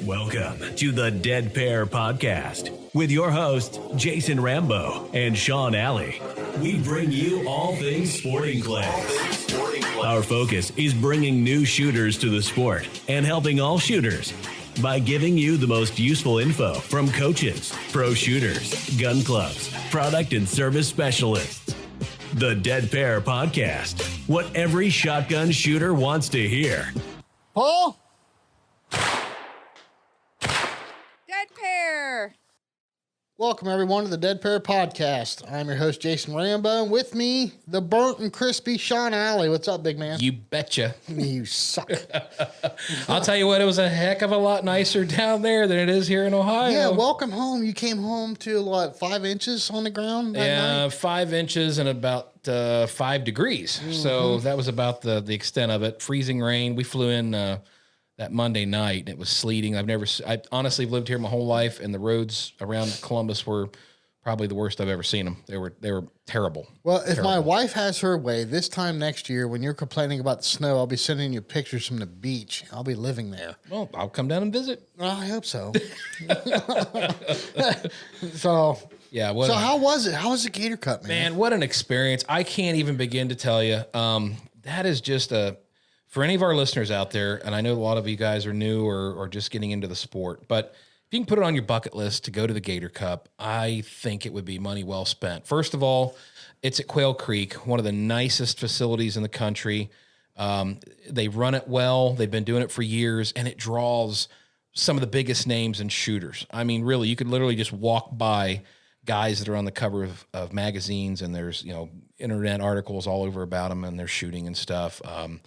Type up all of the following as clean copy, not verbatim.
Welcome to the Dead Pair Podcast with your hosts, Jason Rambo and Sean Alley. We bring you all things sporting clays. Our focus is bringing new shooters to the sport and helping all shooters by giving you the most useful info from coaches, pro shooters, gun clubs, product and service specialists. The Dead Pair Podcast, what every shotgun shooter wants to hear. Paul? Dead Pair. Welcome, everyone, to the Dead Pair Podcast. I'm your host, Jason Rambo, and with me, the burnt and crispy Sean Alley. What's up, big man? You betcha. You suck. I'll tell you what, it was a heck of a lot nicer down there than it is here in Ohio. Yeah, welcome home. You came home to, what, 5 inches on the ground that night? 5 inches and about 5 degrees. Mm-hmm. So that was about the extent of it. Freezing rain. We flew in that Monday night, and it was sleeting. I honestly lived here my whole life, and the roads around Columbus were probably the worst I've ever seen them. They were terrible. Well, if my wife has her way, this time next year, when you're complaining about the snow, I'll be sending you pictures from the beach. I'll be living there. Well, I'll come down and visit. I hope so. So how was it? How was the Gator Cup, man? Man, what an experience. I can't even begin to tell you. That is just for any of our listeners out there, and I know a lot of you guys are new or just getting into the sport, but if you can put it on your bucket list to go to the Gator Cup, I think it would be money well spent. First of all, it's at Quail Creek, one of the nicest facilities in the country. They run it well. They've been doing it for years, and it draws some of the biggest names and shooters. I mean, really, you could literally just walk by guys that are on the cover of magazines, and there's, internet articles all over about them, and they're shooting and stuff. Of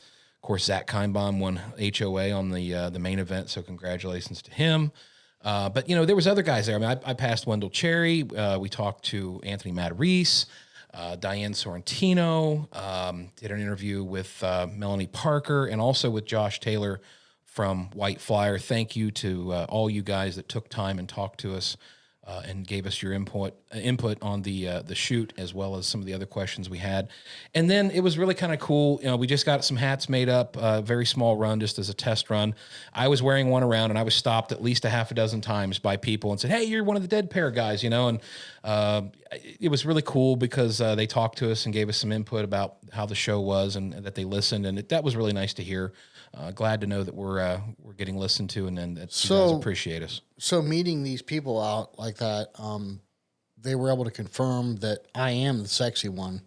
course, Zach Kinebaum won HOA on the main event, so congratulations to him. But, there was other guys there. I mean, I passed Wendell Cherry. We talked to Anthony Matarese, Diane Sorantino, did an interview with Melanie Parker, and also with Josh Taylor from White Flyer. Thank you to all you guys that took time and talked to us and gave us your input on the shoot, as well as some of the other questions we had. And then it was really kind of cool. We just got some hats made up, very small run, just as a test run. I was wearing one around, and I was stopped at least a half a dozen times by people and said, "Hey, you're one of the Dead Pair guys," and it was really cool because they talked to us and gave us some input about how the show was and that they listened, and that was really nice to hear. Glad to know that we're getting listened to, and that you guys appreciate us. So meeting these people out like that, they were able to confirm that I am the sexy one.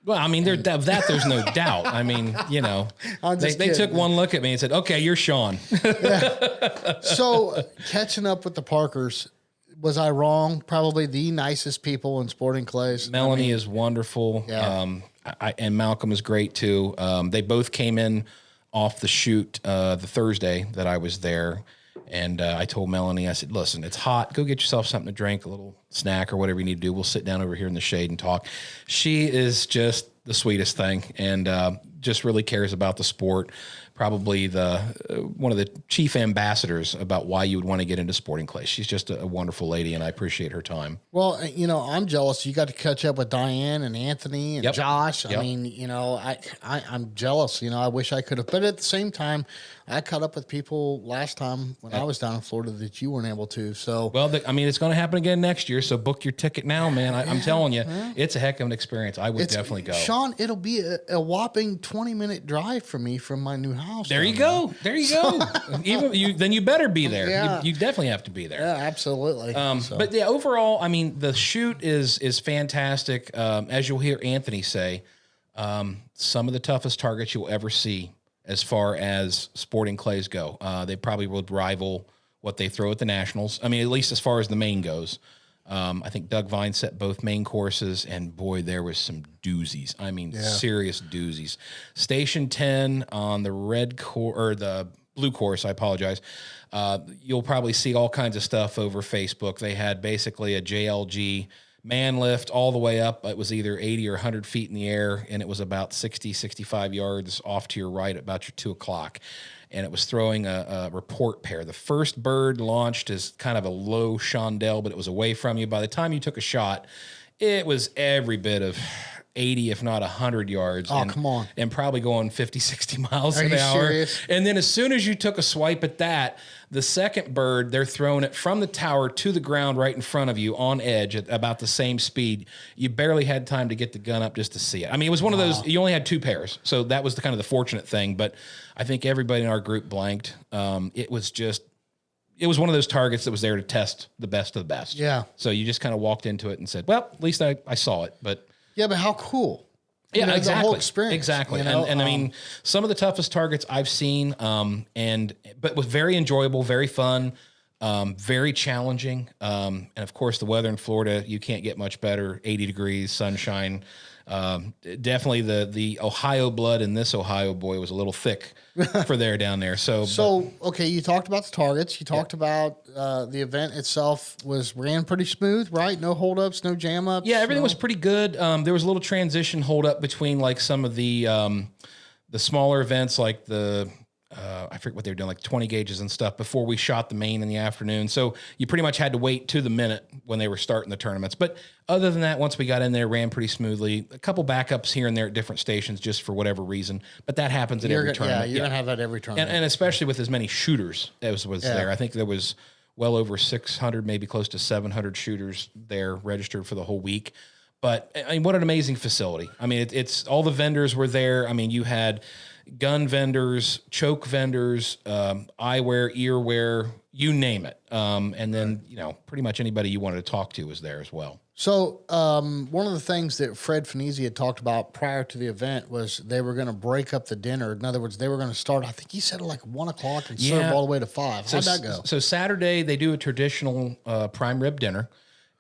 Well, I mean, there's no doubt. I mean, they took one look at me and said, "Okay, you're Sean." Yeah. So catching up with the Parkers, was I wrong? Probably the nicest people in sporting clays. Melanie is wonderful. Yeah. And Malcolm is great too. They both came in off the shoot the Thursday that I was there. And I told Melanie, I said, "Listen, it's hot. Go get yourself something to drink, a little snack or whatever you need to do. We'll sit down over here in the shade and talk." She is just the sweetest thing, and just really cares about the sport. Probably one of the chief ambassadors about why you would want to get into sporting clay. She's just a wonderful lady, and I appreciate her time. Well, I'm jealous. You got to catch up with Diane and Anthony and Josh. Yep. I mean, I'm jealous. I wish I could have. But at the same time, I caught up with people last time when I was down in Florida that you weren't able to. So, well, it's going to happen again next year. So book your ticket now, man. I'm telling you, it's a heck of an experience. I would definitely go. Sean, it'll be a whopping 20-minute drive for me from my new house. There you go. Then you better be there. Yeah. You definitely have to be there. Yeah, absolutely. But yeah, overall, I mean, the shoot is fantastic. As you'll hear Anthony say, some of the toughest targets you'll ever see as far as sporting clays go. They probably would rival what they throw at the Nationals. I mean, at least as far as the main goes. I think Doug Vine set both main courses, and boy, there was some doozies. I mean, serious doozies. Station 10 on the the blue course, I apologize. You'll probably see all kinds of stuff over Facebook. They had basically a JLG man lift all the way up. It was either 80 or 100 feet in the air, and it was about 60, 65 yards off to your right at about your 2 o'clock. And it was throwing a report pair. The first bird launched as kind of a low chandelle, but it was away from you. By the time you took a shot, It was every bit of 80, if not 100 yards. Oh, come on. And probably going 50, 60 miles an you hour. serious? And then as soon as you took a swipe at that, the second bird, they're throwing it from the tower to the ground right in front of you on edge at about the same speed. You barely had time to get the gun up just to see it. I mean, it was one of those, you only had 2 pairs. So that was the kind of the fortunate thing. But I think everybody in our group blanked. It was one of those targets that was there to test the best of the best. Yeah. So you just kind of walked into it and said, well, at least I saw it. But Yeah, but how cool. yeah, The exactly. whole experience. Exactly. You know? And I mean, some of the toughest targets I've seen, but was very enjoyable, very fun, very challenging. And of course, the weather in Florida, you can't get much better. 80 degrees, sunshine. Definitely the Ohio blood in this Ohio boy was a little thick for down there. So okay, you talked about the targets. You talked about the event itself ran pretty smooth, right? No holdups, no jam ups. yeah, everything was pretty good. There was a little transition hold up between like some of the smaller events, like I forget what they were doing, like 20 gauges and stuff before we shot the main in the afternoon. So you pretty much had to wait to the minute when they were starting the tournaments. But other than that, once we got in there, ran pretty smoothly. A couple backups here and there at different stations just for whatever reason. But that happens at every tournament. Yeah, you're going to have that every tournament. And especially with as many shooters as was there. I think there was well over 600, maybe close to 700 shooters there registered for the whole week. But I mean, what an amazing facility. I mean, it's all the vendors were there. I mean, you had gun vendors, choke vendors, eyewear, earwear, you name it. And then, pretty much anybody you wanted to talk to was there as well. So one of the things that Fred Finisi had talked about prior to the event was they were going to break up the dinner. In other words, they were going to start, I think he said at like 1 o'clock and serve all the way to 5. How'd that go? So Saturday, they do a traditional prime rib dinner.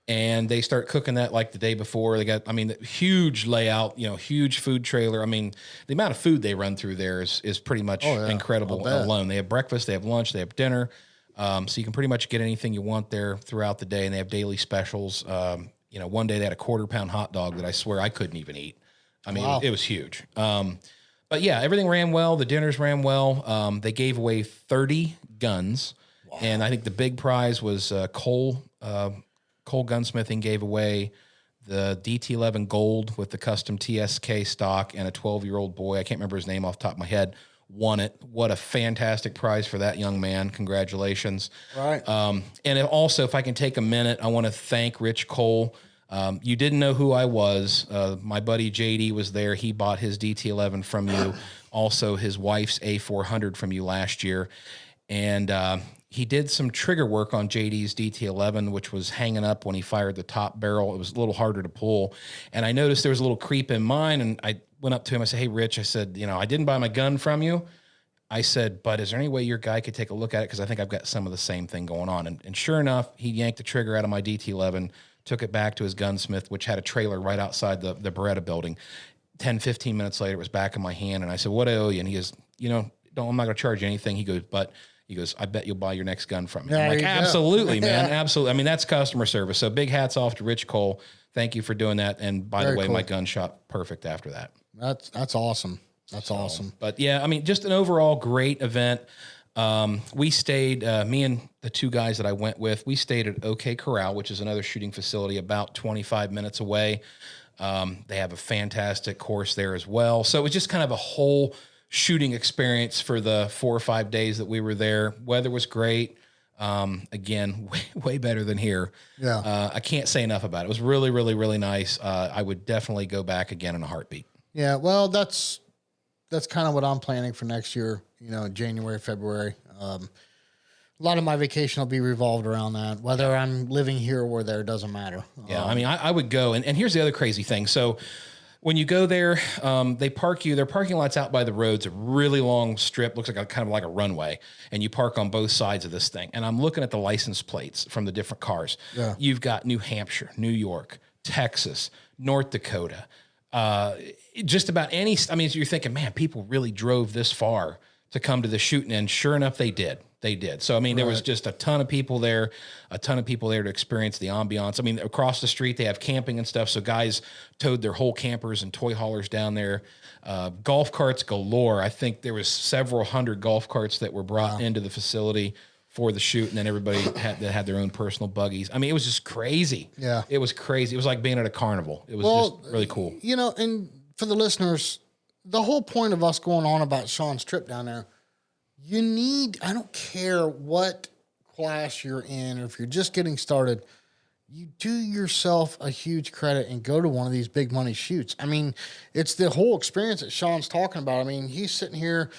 And they start cooking that like the day before. They got, the huge layout, huge food trailer. I mean, the amount of food they run through there is pretty much incredible alone. They have breakfast, they have lunch, they have dinner. So you can pretty much get anything you want there throughout the day. And they have daily specials. One day they had a 1/4-pound hot dog that I swear I couldn't even eat. I mean, it was huge. But yeah, everything ran well. The dinners ran well. They gave away 30 guns. Wow. And I think the big prize was Cole Gunsmithing gave away the DT11 Gold with the custom TSK stock, and a 12-year-old boy, I can't remember his name off the top of my head, won it. What a fantastic prize for that young man. Congratulations. Right. And also, if I can take a minute, I want to thank Rich Cole. You didn't know who I was. My buddy JD was there. He bought his DT11 from you. Also, his wife's A400 from you last year. And he did some trigger work on JD's DT11, which was hanging up when he fired the top barrel. It was a little harder to pull. And I noticed there was a little creep in mine, and I went up to him. I said, hey, Rich, I said, I didn't buy my gun from you. I said, but is there any way your guy could take a look at it? Because I think I've got some of the same thing going on. And sure enough, he yanked the trigger out of my DT11, took it back to his gunsmith, which had a trailer right outside the Beretta building. 10, 15 minutes later, it was back in my hand. And I said, what I owe you? And he goes, I'm not going to charge you anything. He goes, I bet you'll buy your next gun from me. I'm like, absolutely, man. Absolutely. I mean, that's customer service. So big hats off to Rich Cole. Thank you for doing that. And by the way, my gun shot perfect after that. That's awesome. That's awesome. But yeah, just an overall great event. We stayed, me and the 2 guys that I went with, we stayed at OK Corral, which is another shooting facility about 25 minutes away. They have a fantastic course there as well. So it was just kind of a whole shooting experience for the 4 or 5 days that we were there. Weather was great. Again, way better than here. Yeah. I can't say enough about it. It was really, really, really nice. I would definitely go back again in a heartbeat. Yeah. Well, that's kind of what I'm planning for next year, January, February. A lot of my vacation will be revolved around that. Whether I'm living here or there, doesn't matter. Yeah. I would go. And here's the other crazy thing. So when you go there, they park you. Their parking lot's out by the roads, a really long strip, looks like kind of like a runway, and you park on both sides of this thing. And I'm looking at the license plates from the different cars. Yeah. You've got New Hampshire, New York, Texas, North Dakota, just about any. You're thinking, man, people really drove this far to come to the shooting, and sure enough, they did. They did. So, there was just a ton of people there to experience the ambiance. Across the street, they have camping and stuff. So guys towed their whole campers and toy haulers down there. Golf carts galore. I think there was several hundred golf carts that were brought into the facility for the shoot, and then everybody had their own personal buggies. I mean, it was just crazy. Yeah. It was crazy. It was like being at a carnival. It was just really cool. And for the listeners, the whole point of us going on about Sean's trip down there, I don't care what class you're in or if you're just getting started, you do yourself a huge credit and go to one of these big money shoots. I mean, it's the whole experience that Sean's talking about. I mean, he's sitting here.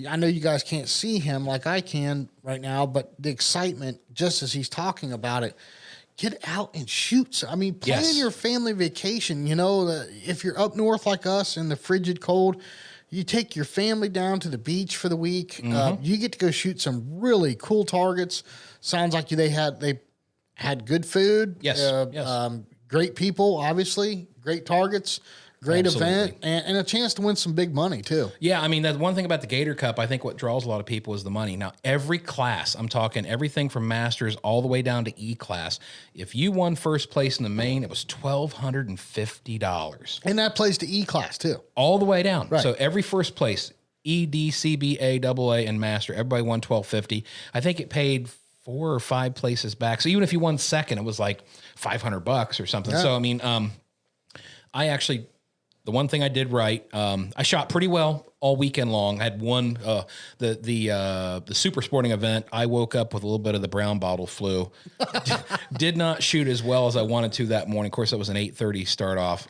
I know you guys can't see him like I can right now, but the excitement, just as he's talking about it, get out and shoot. I mean, plan your family vacation. If you're up north like us in the frigid cold, you take your family down to the beach for the week. You get to go shoot some really cool targets. Sounds like they had good food. Yes. Great people, obviously. Great targets. Great event. And a chance to win some big money, too. Yeah, I mean, that's one thing about the Gator Cup. I think what draws a lot of people is the money. Now, every class, I'm talking everything from Masters all the way down to E-Class. If you won first place in the main, it was $1,250. And that plays to E-Class, too. All the way down. Right. So every first place, ED, CBA, AA, and Master, everybody won $1,250. I think it paid 4 or 5 places back. So even if you won second, it was like $500 or something. Yeah. So, I mean, the one thing I did right, I shot pretty well all weekend long. I had one, the super sporting event. I woke up with a little bit of the brown bottle flu. Did not shoot as well as I wanted to that morning. Of course, that was an 8:30 start off.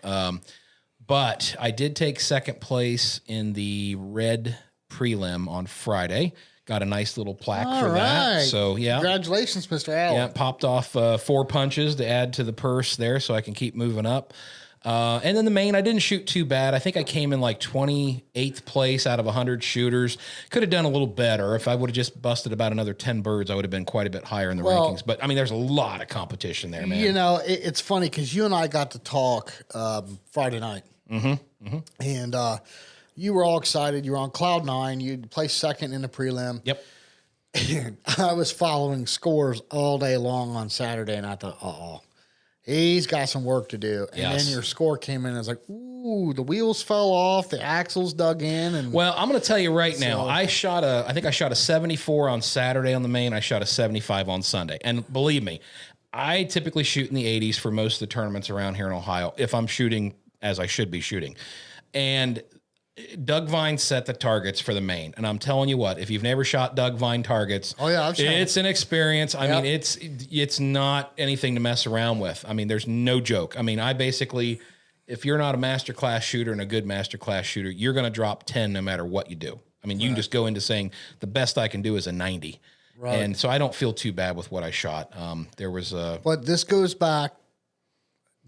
But I did take second place in the red prelim on Friday. Got a nice little plaque for that. So, yeah. Congratulations, Mr. Allen. Yeah, popped off 4 punches to add to the purse there so I can keep moving up. And then the main, I didn't shoot too bad. I think I came in like 28th place out of 100 shooters. Could have done a little better. If I would have just busted about another 10 birds, I would have been quite a bit higher in the rankings. But, I mean, there's a lot of competition there, man. It's funny because you and I got to talk Friday night. And you were all excited. You were on cloud 9. You placed second in the prelim. Yep. And I was following scores all day long on Saturday, and I thought, he's got some work to do. And then your score came in, and I was like, ooh, the wheels fell off, the axles dug in. And well, I'm going to tell you right now, I think I shot a 74 on Saturday on the main. I shot a 75 on Sunday. And believe me, I typically shoot in the 80s for most of the tournaments around here in Ohio if I'm shooting as I should be shooting. And Doug Vine set the targets for the main. And I'm telling you what, if you've never shot Doug Vine targets, it's an experience. I mean, it's not anything to mess around with. I mean, there's no joke. I mean, if you're not a master class shooter and a good master class shooter, you're going to drop 10 no matter what you do. I mean, you can just go into saying the best I can do is a 90. Right. And so I don't feel too bad with what I shot. But this goes back,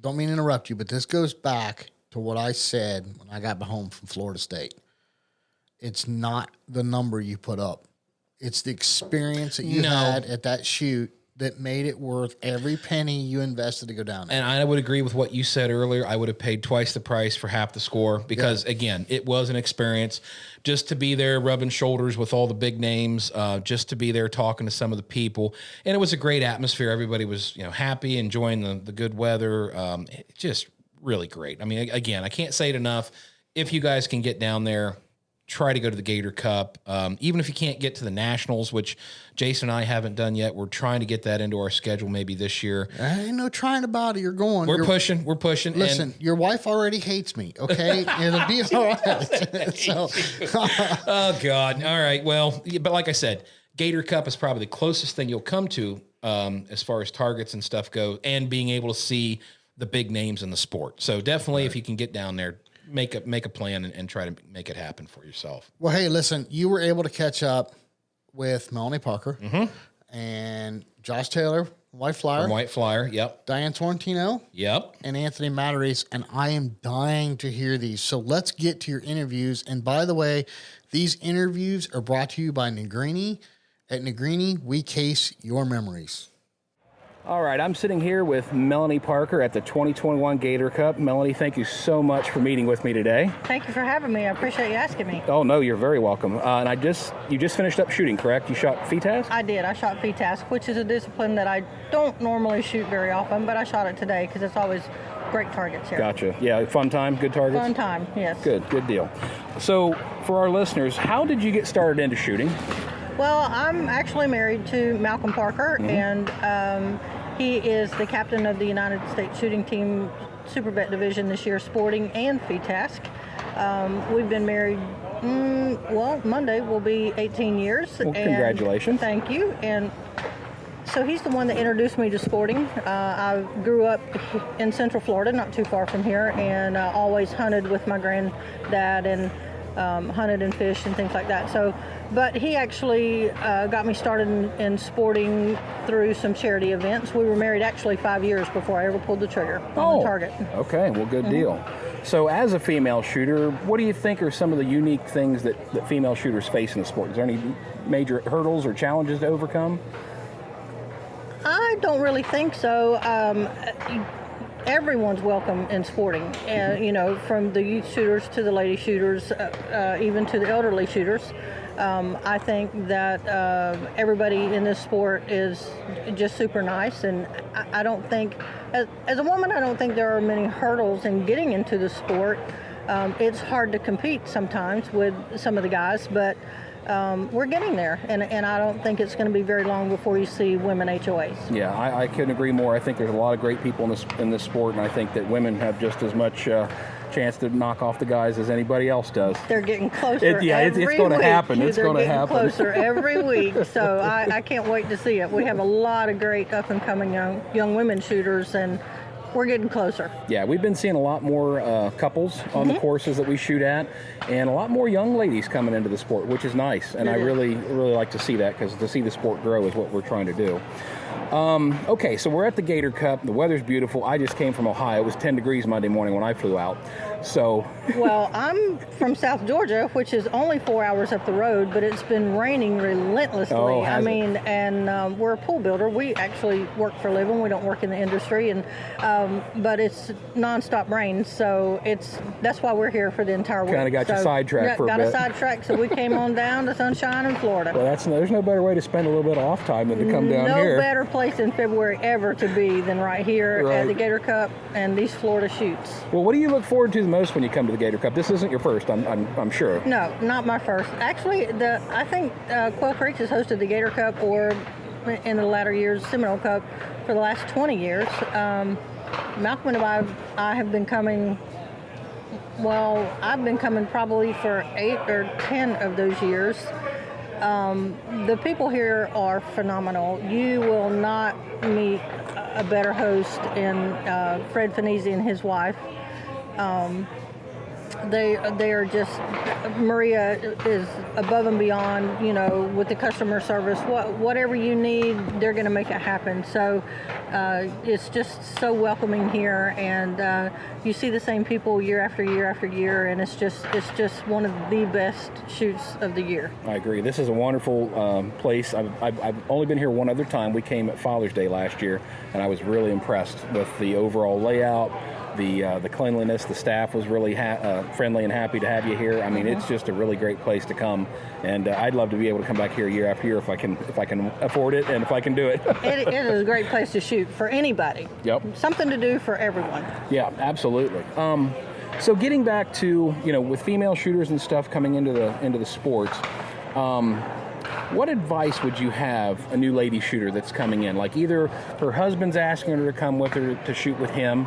don't mean to interrupt you, but this goes back to what I said when I got home from Florida State. It's not the number you put up. It's the experience that you had at that shoot that made it worth every penny you invested to go down there. And I would agree with what you said earlier. I would have paid twice the price for half the score because, again, it was an experience just to be there rubbing shoulders with all the big names, just to be there talking to some of the people. And it was a great atmosphere. Everybody was, happy, enjoying the good weather. Just really great. I mean, again, I can't say it enough. If you guys can get down there, try to go to the Gator Cup. Even if you can't get to the Nationals, which Jason and I haven't done yet, we're trying to get that into our schedule maybe this year. Ain't no trying about it. You're going. We're pushing. Listen, your wife already hates me, okay? It'll be all right. Oh, God. All right. Well, but like I said, Gator Cup is probably the closest thing you'll come to as far as targets and stuff go and being able to see the big names in the sport. So definitely if you can get down there, make a plan and try to make it happen for yourself. Well, hey, listen, you were able to catch up with Melanie Parker and Josh Taylor, White Flyer. From White Flyer, yep. Diane Sorantino. Yep. And Anthony Matarese, and I am dying to hear these. So let's get to your interviews. And by the way, these interviews are brought to you by Negrini. At Negrini, we case your memories. All right, I'm sitting here with Melanie Parker at the 2021 Gator Cup. Melanie, thank you so much for meeting with me today. Thank you for having me. I appreciate you asking me. Oh, no, you're very welcome. And you just finished up shooting, correct? You shot FTASC? I did. I shot FTASC, which is a discipline that I don't normally shoot very often, but I shot it today because it's always great targets here. Gotcha. Yeah, fun time, good targets? Fun time, yes. Good deal. So, for our listeners, how did you get started into shooting? Well, I'm actually married to Malcolm Parker, and he is the captain of the United States Shooting Team Super Vet Division this year, sporting and FETASC. We've been married, Monday will be 18 years. Well, congratulations. Thank you. And so he's the one that introduced me to sporting. I grew up in Central Florida, not too far from here, and always hunted with my granddad and hunted and fished and things like that. So, but he actually got me started in sporting through some charity events. We were married actually 5 years before I ever pulled the trigger on the target. Okay, well, good deal. So as a female shooter, what do you think are some of the unique things that female shooters face in the sport? Is there any major hurdles or challenges to overcome? I don't really think so. Everyone's welcome in sporting, from the youth shooters to the lady shooters, even to the elderly shooters. I think that everybody in this sport is just super nice, and I don't think, as a woman, I don't think there are many hurdles in getting into the sport. It's hard to compete sometimes with some of the guys, but we're getting there, and I don't think it's going to be very long before you see women HOAs. Yeah, I couldn't agree more. I think there's a lot of great people in this sport, and I think that women have just as much chance to knock off the guys as anybody else does. They're getting closer. It's going to happen. It's going to happen. Closer every week. So I can't wait to see it. We have a lot of great up and coming young women shooters, and we're getting closer. Yeah, we've been seeing a lot more couples on the courses that we shoot at, and a lot more young ladies coming into the sport, which is nice. And I really like to see that, because to see the sport grow is what we're trying to do. Okay, so we're at the Gator Cup. The weather's beautiful. I just came from Ohio. It was 10 degrees Monday morning when I flew out. So, well, I'm from South Georgia, which is only 4 hours up the road, but it's been raining relentlessly. Oh, and we're a pool builder. We actually work for a living. We don't work in the industry, and but it's nonstop rain, so that's why we're here for the entire week. Kind of got you sidetracked for a bit. Got a sidetrack, so we came on down to sunshine in Florida. Well, there's no better way to spend a little bit of off time than to come down here. No better place in February ever to be than right here at the Gator Cup and these Florida shoots. Well, what do you look forward to the most when you come to the Gator Cup? This isn't your first, I'm sure. No, not my first. Actually, I think Quail Creek has hosted the Gator Cup, or in the latter years, Seminole Cup, for the last 20 years. Malcolm and I have been coming. Well, I've been coming probably for 8 or 10 of those years. The people here are phenomenal. You will not meet a better host in Fred Finese and his wife. They are just, Maria is above and beyond, with the customer service. Whatever you need, they're going to make it happen. So it's just so welcoming here, and you see the same people year after year after year, and it's just one of the best shoots of the year. I agree. This is a wonderful place. I've only been here one other time. We came at Father's Day last year, and I was really impressed with the overall layout. The cleanliness. The staff was really friendly and happy to have you here. I mean, it's just a really great place to come, and I'd love to be able to come back here year after year if I can afford it and if I can do it. It is a great place to shoot for anybody. Yep. Something to do for everyone. Yeah, absolutely. So getting back to with female shooters and stuff coming into the sports. What advice would you have a new lady shooter that's coming in? Like either her husband's asking her to come with her to shoot with him,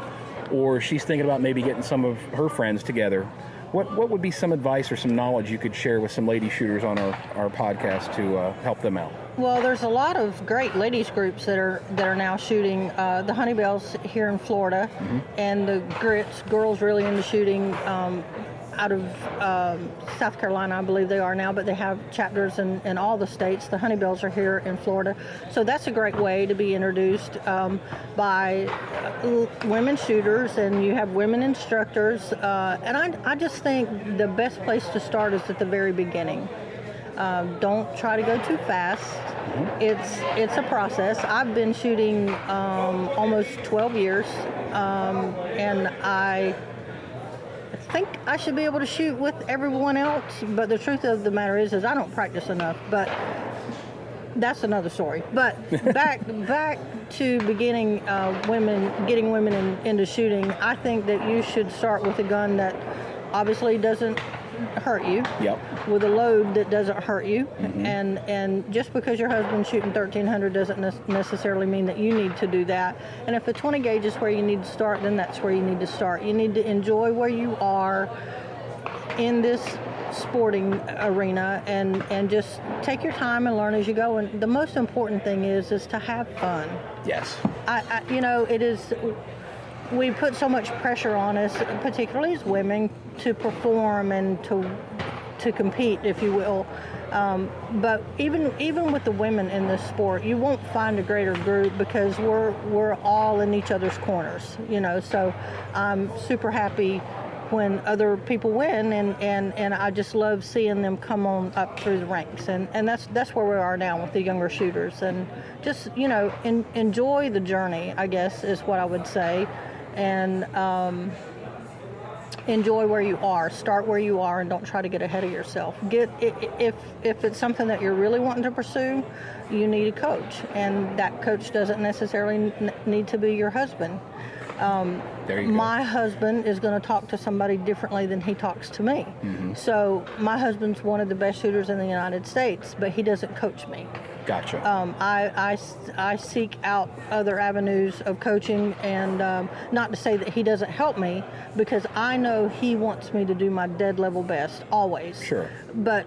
or she's thinking about maybe getting some of her friends together. What would be some advice or some knowledge you could share with some lady shooters on our podcast to help them out? Well, there's a lot of great ladies groups that are now shooting. The Honeybells here in Florida, and the Grits, girls really into shooting. Out of South Carolina, I believe they are now, but they have chapters in all the states. The Honeybells are here in Florida. So that's a great way to be introduced by women shooters, and you have women instructors. And I just think the best place to start is at the very beginning. Don't try to go too fast. It's a process. I've been shooting almost 12 years, and I think I should be able to shoot with everyone else, but the truth of the matter is I don't practice enough, but that's another story. But back to getting women into shooting, I think that you should start with a gun that obviously doesn't hurt you. Yep. With a load that doesn't hurt you. And just because your husband's shooting 1,300 doesn't necessarily mean that you need to do that. And if a 20 gauge is where you need to start, then that's where you need to start. You need to enjoy where you are in this sporting arena and just take your time and learn as you go. And the most important thing is to have fun. Yes. It is. We put so much pressure on us, particularly as women, to perform and to compete, if you will. But even with the women in this sport, you won't find a greater group because we're all in each other's corners. So I'm super happy when other people win, and I just love seeing them come on up through the ranks, and that's where we are now with the younger shooters, and just enjoy the journey, I guess is what I would say, and enjoy where you are, start where you are, and don't try to get ahead of yourself. If it's something that you're really wanting to pursue, you need a coach, and that coach doesn't necessarily need to be your husband. There you go. My husband is going to talk to somebody differently than he talks to me. So my husband's one of the best shooters in the United States, but he doesn't coach me. Gotcha. I seek out other avenues of coaching, and not to say that he doesn't help me, because I know he wants me to do my dead level best, always. Sure. But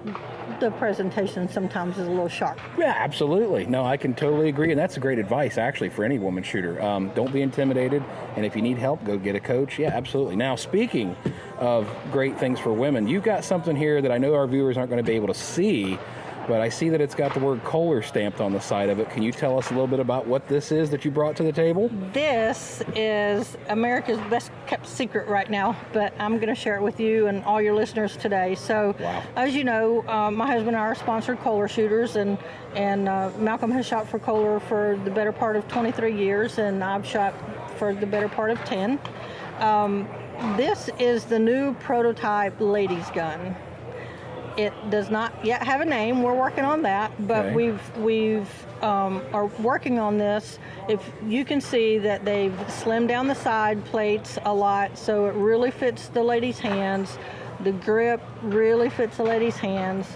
the presentation sometimes is a little sharp. Yeah, absolutely. No, I can totally agree, and that's great advice, actually, for any woman shooter. Don't be intimidated, and if you need help, go get a coach. Yeah, absolutely. Now, speaking of great things for women, you've got something here that I know our viewers aren't going to be able to see, but I see that it's got the word Kolar stamped on the side of it. Can you tell us a little bit about what this is that you brought to the table? This is America's best kept secret right now, but I'm going to share it with you and all your listeners today. So, wow. As you know, my husband and I are sponsored Kolar shooters, and Malcolm has shot for Kolar for the better part of 23 years, and I've shot for the better part of 10. This is the new prototype ladies gun. It does not yet have a name. We're working on that, but okay. we've are working on this. If you can see that they've slimmed down the side plates a lot, so it really fits the ladies' hands. The grip really fits the ladies' hands.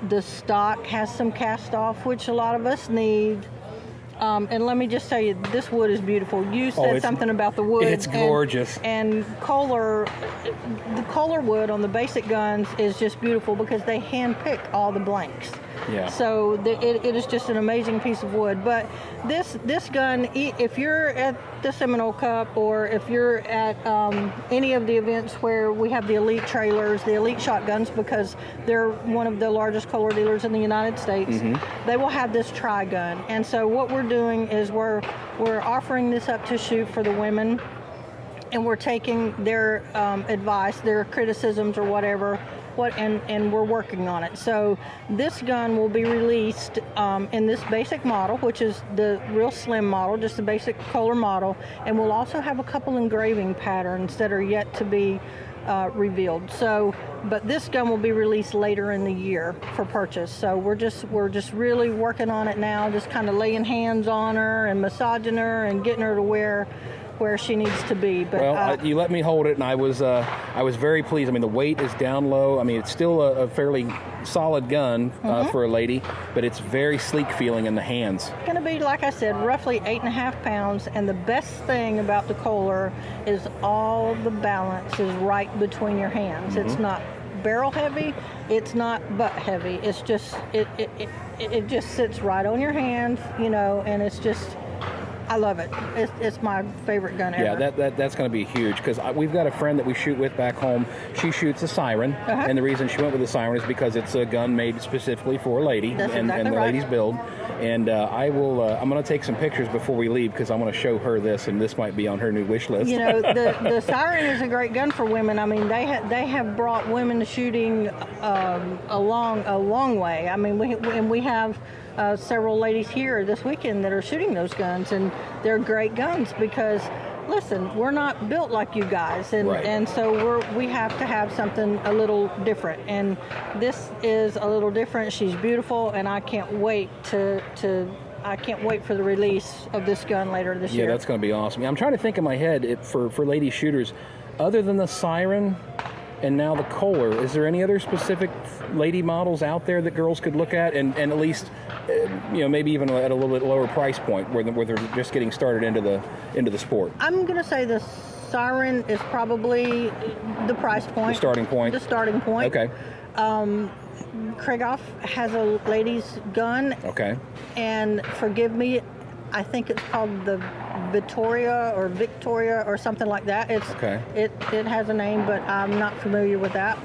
The stock has some cast off, which a lot of us need. And let me just tell you, this wood is beautiful. You said something about the wood. It's gorgeous. And Kolar, the Kolar wood on the basic guns is just beautiful because they hand-pick all the blanks. Yeah. So it is just an amazing piece of wood. But this gun, if you're at the Seminole Cup, or if you're at any of the events where we have the elite trailers, the elite shotguns, because they're one of the largest Kolar dealers in the United States, they will have this tri-gun. And so what we're doing is we're offering this up to shoot for the women, and we're taking their advice, their criticisms or whatever, and we're working on it. So this gun will be released in this basic model, which is the real slim model, just the basic Kolar model, and we'll also have a couple engraving patterns that are yet to be revealed. So, but this gun will be released later in the year for purchase. So we're just really working on it now, just kind of laying hands on her and massaging her and getting her to where she needs to be. But well, you let me hold it, and I was very pleased. I mean, the weight is down low. I mean, it's still a fairly solid gun for a lady, but it's very sleek feeling in the hands. It's going to be, like I said, roughly 8.5 pounds, and the best thing about the Kolar is all the balance is right between your hands. It's not barrel heavy, it's not butt heavy. It's just it just sits right on your hand, and it's just, I love it. It's my favorite gun ever. Yeah, that's going to be huge, because we've got a friend that we shoot with back home. She shoots a Siren, and the reason she went with the Siren is because it's a gun made specifically for a lady, and the ladies build. And I'm going to take some pictures before we leave, because I'm going to show her this, and this might be on her new wish list. The Siren is a great gun for women. I mean, they have brought women to shooting a long way. I mean, we have several ladies here this weekend that are shooting those guns, and they're great guns because, listen, we're not built like you guys, and so we have to have something a little different, and this is a little different. She's beautiful, and I can't wait for the release of this gun later this year. Yeah, that's going to be awesome. I'm trying to think in my head for lady shooters, other than the Siren, and now the Kolar. Is there any other specific lady models out there that girls could look at, and at least, maybe even at a little bit lower price point where they're just getting started into the sport? I'm going to say the Siren is probably the price point. The starting point? The starting point. Okay. Krieghoff has a ladies' gun. Okay. And forgive me, I think it's called the Victoria or something like that. It has a name, but I'm not familiar with that.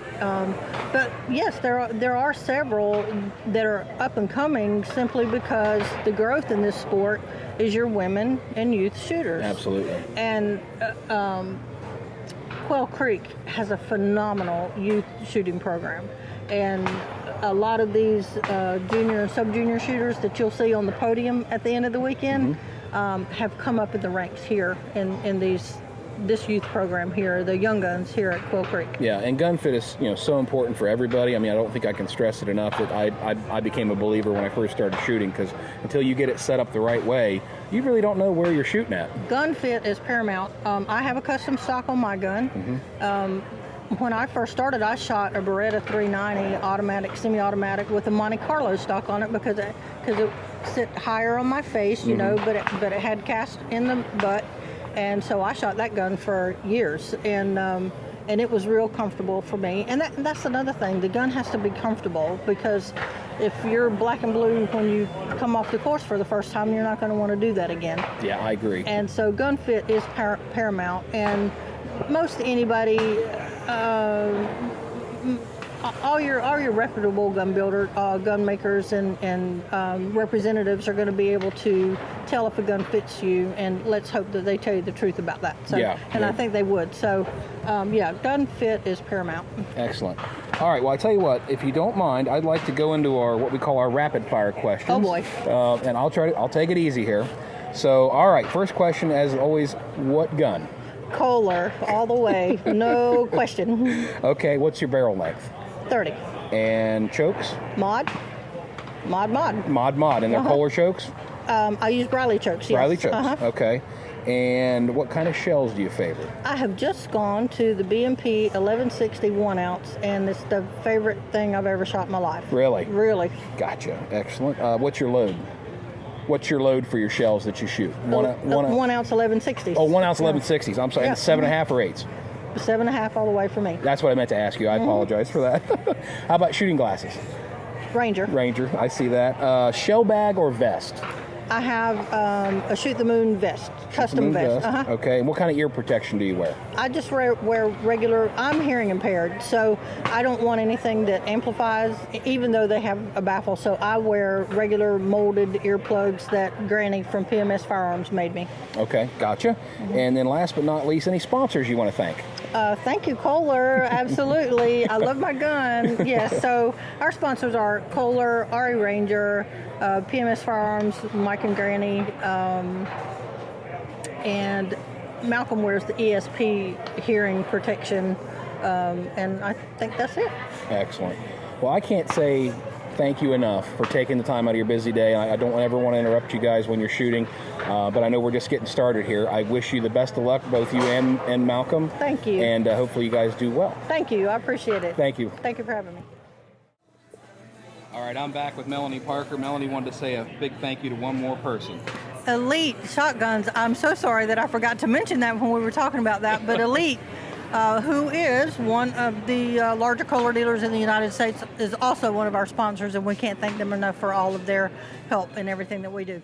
But yes, there are several that are up and coming simply because the growth in this sport is your women and youth shooters. Absolutely. And Quail Creek has a phenomenal youth shooting program. And a lot of these junior and sub-junior shooters that you'll see on the podium at the end of the weekend have come up in the ranks here in this youth program here, the young guns here at Quail Creek. Yeah, and gun fit is so important for everybody. I mean, I don't think I can stress it enough that I became a believer when I first started shooting, because until you get it set up the right way, you really don't know where you're shooting at. Gun fit is paramount. I have a custom stock on my gun. When I first started, I shot a Beretta 390 automatic, semi-automatic with a Monte Carlo stock on it because it sit higher on my face, but it had cast in the butt, and so I shot that gun for years, and it was real comfortable for me. And that's another thing. The gun has to be comfortable, because if you're black and blue when you come off the course for the first time, you're not going to want to do that again. Yeah, I agree. And so gun fit is paramount, and most anybody, all your reputable gun makers and representatives are going to be able to tell if a gun fits you, and let's hope that they tell you the truth about that. So, I think they would. So, gun fit is paramount. Excellent. All right. Well, I tell you what, if you don't mind, I'd like to go into what we call our rapid fire questions. Oh boy. And I'll take it easy here. So, all right. First question, as always, what gun? Kolar, all the way, no question. Okay, what's your barrel length? 30. And chokes? Mod. And they're Kolar chokes? I use Briley chokes, yes. Briley chokes, okay. And what kind of shells do you favor? I have just gone to the B&P 1160 1 ounce, and it's the favorite thing I've ever shot in my life. Really? Really. Gotcha, excellent. What's your load? What's your load for your shells that you shoot? 1 ounce 1160s. Oh, 1 ounce 1160s. I'm sorry, Yeah. 7.5 or 8s? 7.5 all the way for me. That's what I meant to ask you. I apologize for that. How about shooting glasses? Ranger. I see that. Shell bag or vest? I have a Shoot the Moon vest, custom vest. Okay, and what kind of ear protection do you wear? I just wear regular, I'm hearing impaired, so I don't want anything that amplifies, even though they have a baffle, so I wear regular molded earplugs that Granny from PMS Firearms made me. Okay, gotcha. And then last but not least, any sponsors you want to thank? Thank you, Kolar. Absolutely. I love my gun. Yes, so our sponsors are Kolar, RE Ranger, PMS Firearms, Mike and Granny, and Malcolm wears the ESP hearing protection, and I think that's it. Excellent. Well, I can't say thank you enough for taking the time out of your busy day. I don't ever want to interrupt you guys when you're shooting, but I know we're just getting started here. I wish you the best of luck, both you and Malcolm. Thank you. And hopefully you guys do well. Thank you. I appreciate it. Thank you. Thank you for having me. All right, I'm back with Melanie Parker. Melanie wanted to say a big thank you to one more person. Elite Shotguns. I'm so sorry that I forgot to mention that when we were talking about that, but Elite, who is one of the larger Kolar dealers in the United States, is also one of our sponsors, and we can't thank them enough for all of their help in everything that we do.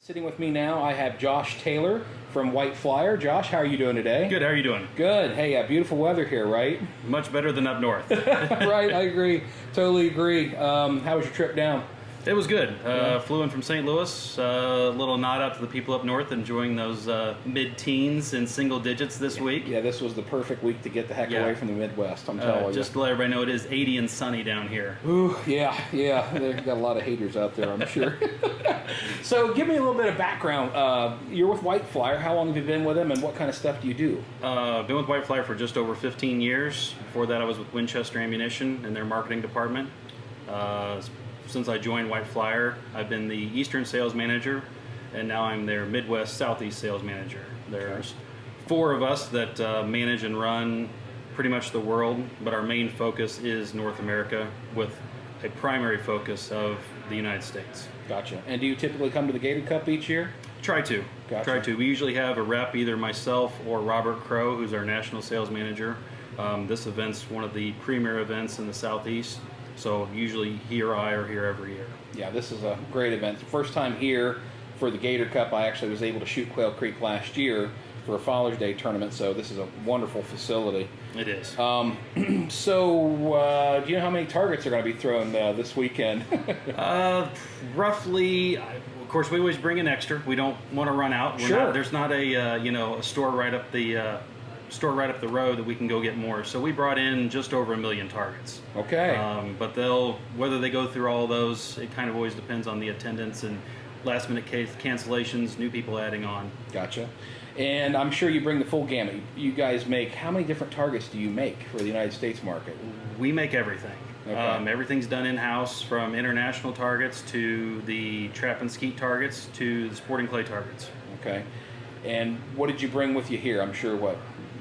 Sitting with me now, I have Josh Taylor from White Flyer. Josh, how are you doing today? Good, how are you doing? Good. Hey, beautiful weather here, right? Much better than up north. Right, I agree. Totally agree. How was your trip down? It was good. Flew in from St. Louis. A little nod out to the people up north enjoying those mid-teens and single digits this week. Yeah, this was the perfect week to get the heck away from the Midwest, I'm telling you. Just to let everybody know, it is 80 and sunny down here. Ooh, yeah. They've got a lot of haters out there, I'm sure. So give me a little bit of background. You're with White Flyer. How long have you been with them, and what kind of stuff do you do? I've been with White Flyer for just over 15 years. Before that, I was with Winchester Ammunition in their marketing department. Since I joined White Flyer, I've been the Eastern Sales Manager, and now I'm their Midwest Southeast Sales Manager. There's 4 of us that manage and run pretty much the world, but our main focus is North America with a primary focus of the United States. Gotcha. And do you typically come to the Gator Cup each year? Try to. Gotcha. Try to. We usually have a rep, either myself or Robert Crow, who's our national sales manager. This event's one of the premier events in the Southeast, so usually he or I are here every year. Yeah, this is a great event. The first time here for the Gator Cup, I actually was able to shoot Quail Creek last year for a Father's Day tournament, so this is a wonderful facility. It is. So, do you know how many targets are going to be thrown this weekend? Roughly, of course, we always bring in extra. We don't want to run out. There's not a store right up the road that we can go get more. So we brought in just over 1 million targets. Okay. But whether they go through all of those, it kind of always depends on the attendance and last minute cancellations, new people adding on. Gotcha. And I'm sure you bring the full gamut. You guys make, how many different targets do you make for the United States market? We make everything. Okay. Everything's done in-house, from international targets to the trap and skeet targets to the sporting clay targets. Okay. And what did you bring with you here? I'm sure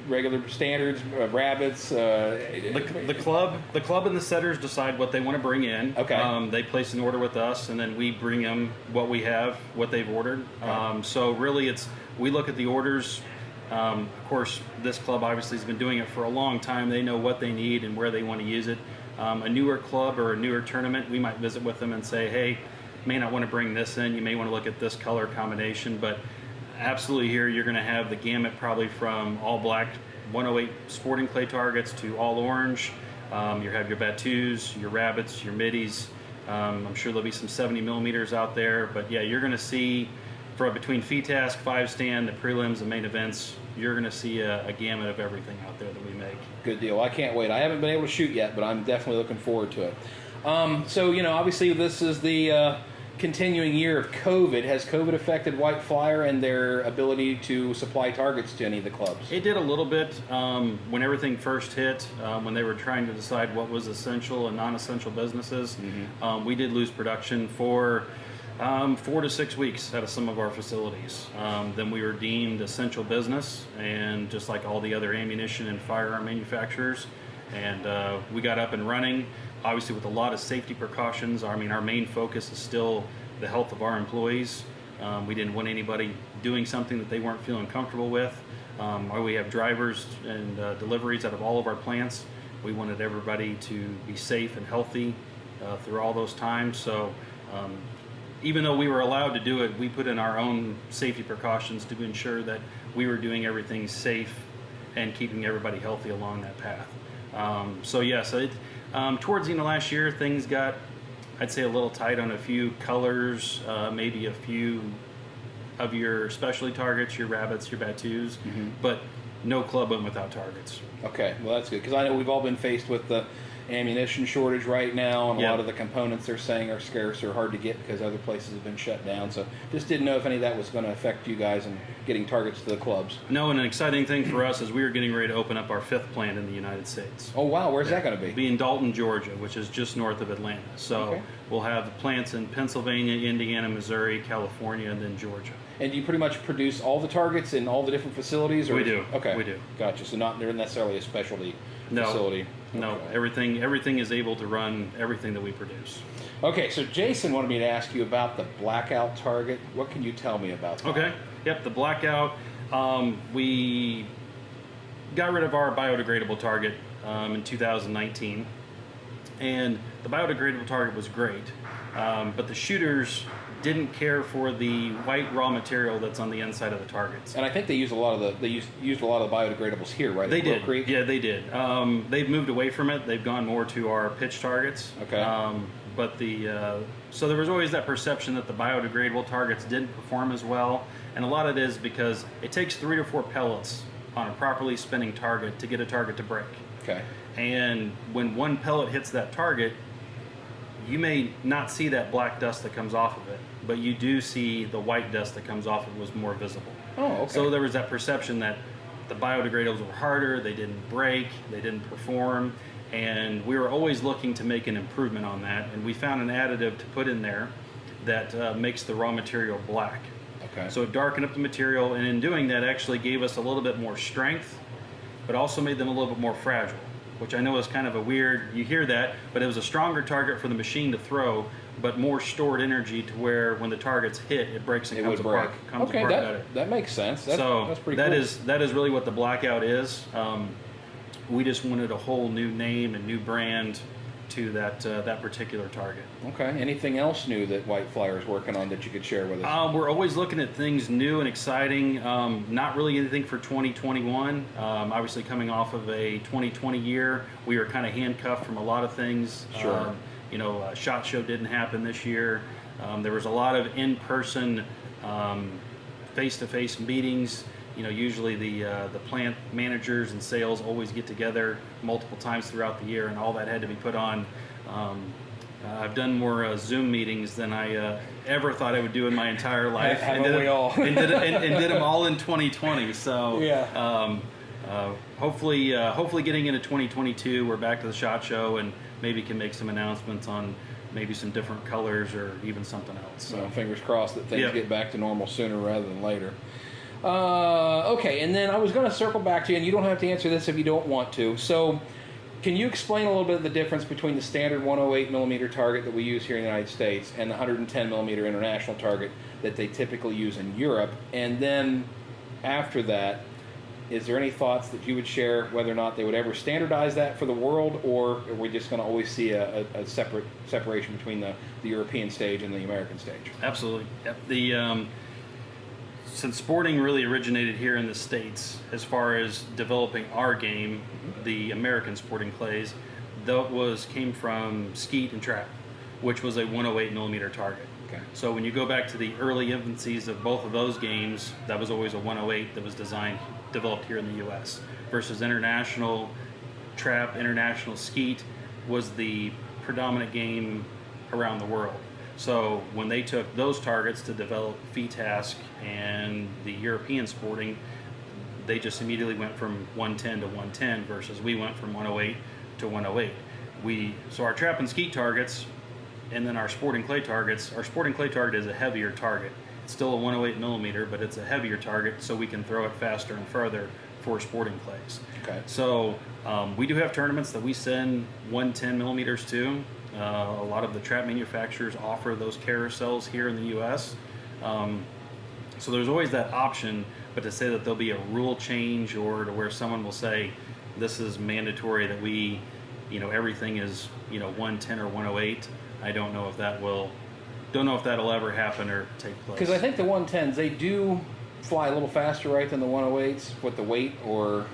regular standards, rabbits. The club and the setters decide what they want to bring in. Okay. They place an order with us, and then we bring them what we have, what they've ordered. Okay. So really, we look at the orders. Of course, this club obviously has been doing it for a long time. They know what they need and where they want to use it. A newer club or a newer tournament, we might visit with them and say, hey, may not want to bring this in. You may want to look at this color combination, but absolutely here you're going to have the gamut, probably from all black 108 sporting clay targets to all orange. You have your Batus, your rabbits, your middies. I'm sure there'll be some 70 millimeters out there, but yeah, you're going to see between FETASC, 5-stand, the prelims, and main events, you're going to see a gamut of everything out there that we make. Good deal. I can't wait. I haven't been able to shoot yet, but I'm definitely looking forward to it. So, obviously this is the continuing year of COVID. Has COVID affected White Flyer and their ability to supply targets to any of the clubs? It did a little bit when everything first hit, when they were trying to decide what was essential and non-essential businesses. Mm-hmm. We did lose production for 4 to 6 weeks out of some of our facilities. Then we were deemed essential business, and just like all the other ammunition and firearm manufacturers, and we got up and running, obviously with a lot of safety precautions. Our main focus is still the health of our employees. We didn't want anybody doing something that they weren't feeling comfortable with. We have drivers and deliveries out of all of our plants. We wanted everybody to be safe and healthy through all those times. So even though we were allowed to do it, we put in our own safety precautions to ensure that we were doing everything safe and keeping everybody healthy along that path. Towards the end of last year, things got, I'd say, a little tight on a few colors, maybe a few of your specialty targets, your rabbits, your Batus, mm-hmm. but no club went without targets. Okay, well that's good, because I know we've all been faced with the ammunition shortage right now, and a lot of the components they're saying are scarce or hard to get because other places have been shut down. So just didn't know if any of that was going to affect you guys and getting targets to the clubs. No, and an exciting thing for us is we are getting ready to open up our 5th plant in the United States. Oh wow, where's that going to be? Be in Dalton, Georgia, which is just north of Atlanta. So we'll have plants in Pennsylvania, Indiana, Missouri, California, and then Georgia. And do you pretty much produce all the targets in all the different facilities? Or? We do. Okay. We do. Gotcha. So not necessarily a specialty facility. No, everything is able to run everything that we produce. Okay, so Jason wanted me to ask you about the Blackout Target. What can you tell me about that? Okay. Yep, the Blackout. We got rid of our biodegradable target in 2019, and the biodegradable target was great, but the shooters didn't care for the white raw material that's on the inside of the targets. And I think they used a lot of the biodegradables here, right? They did. Creek? Yeah, they did. They've moved away from it. They've gone more to our pitch targets. Okay. So there was always that perception that the biodegradable targets didn't perform as well, and a lot of it is because it takes 3 to 4 pellets on a properly spinning target to get a target to break. Okay. And when one pellet hits that target, you may not see that black dust that comes off of it, but you do see the white dust that comes off of it was more visible. Oh, okay. So there was that perception that the biodegradables were harder, they didn't break, they didn't perform, and we were always looking to make an improvement on that, and we found an additive to put in there that makes the raw material black. Okay. So it darkened up the material, and in doing that actually gave us a little bit more strength but also made them a little bit more fragile, which I know is kind of a weird, you hear that, but it was a stronger target for the machine to throw, but more stored energy to where when the target's hit, it breaks and comes apart better. That makes sense. That's pretty that cool. That is really what the Blackout is. We just wanted a whole new name and new brand to that particular target. Okay. Anything else new that White Flyer is working on that you could share with us? We're always looking at things new and exciting. Not really anything for 2021. Obviously, coming off of a 2020 year, we were kind of handcuffed from a lot of things. Sure. SHOT Show didn't happen this year. There was a lot of in-person, face-to-face meetings. Usually the plant managers and sales always get together multiple times throughout the year, and all that had to be put on. I've done more Zoom meetings than I ever thought I would do in my entire life. Haven't we all? and did them all in 2020. So yeah. Hopefully getting into 2022, we're back to the SHOT Show and maybe can make some announcements on maybe some different colors or even something else. So fingers crossed that things get back to normal sooner rather than later. Okay, and then I was going to circle back to you, and you don't have to answer this if you don't want to. So, can you explain a little bit of the difference between the standard 108 millimeter target that we use here in the United States and the 110 millimeter international target that they typically use in Europe? And then, after that, is there any thoughts that you would share whether or not they would ever standardize that for the world, or are we just going to always see a separation between the European stage and the American stage? Absolutely. Yep. Since sporting really originated here in the States, as far as developing our game, the American sporting clays, came from skeet and trap, which was a 108 millimeter target. Okay. So when you go back to the early infancies of both of those games, that was always a 108 that was developed here in the U.S. versus international trap, international skeet was the predominant game around the world. So when they took those targets to develop FETASC and the European sporting, they just immediately went from 110 to 110 versus we went from 108 to 108. So our trap and skeet targets and then our sporting clay targets, our sporting clay target is a heavier target. It's still a 108 millimeter, but it's a heavier target so we can throw it faster and further for sporting clays. Okay. So we do have tournaments that we send 110 millimeters to. A lot of the trap manufacturers offer those carousels here in the U.S. So there's always that option, but to say that there'll be a rule change or to where someone will say this is mandatory that we, everything is, 110 or 108, I don't know if that'll ever happen or take place. Because I think the 110s, they do fly a little faster, right, than the 108s with the weight, or...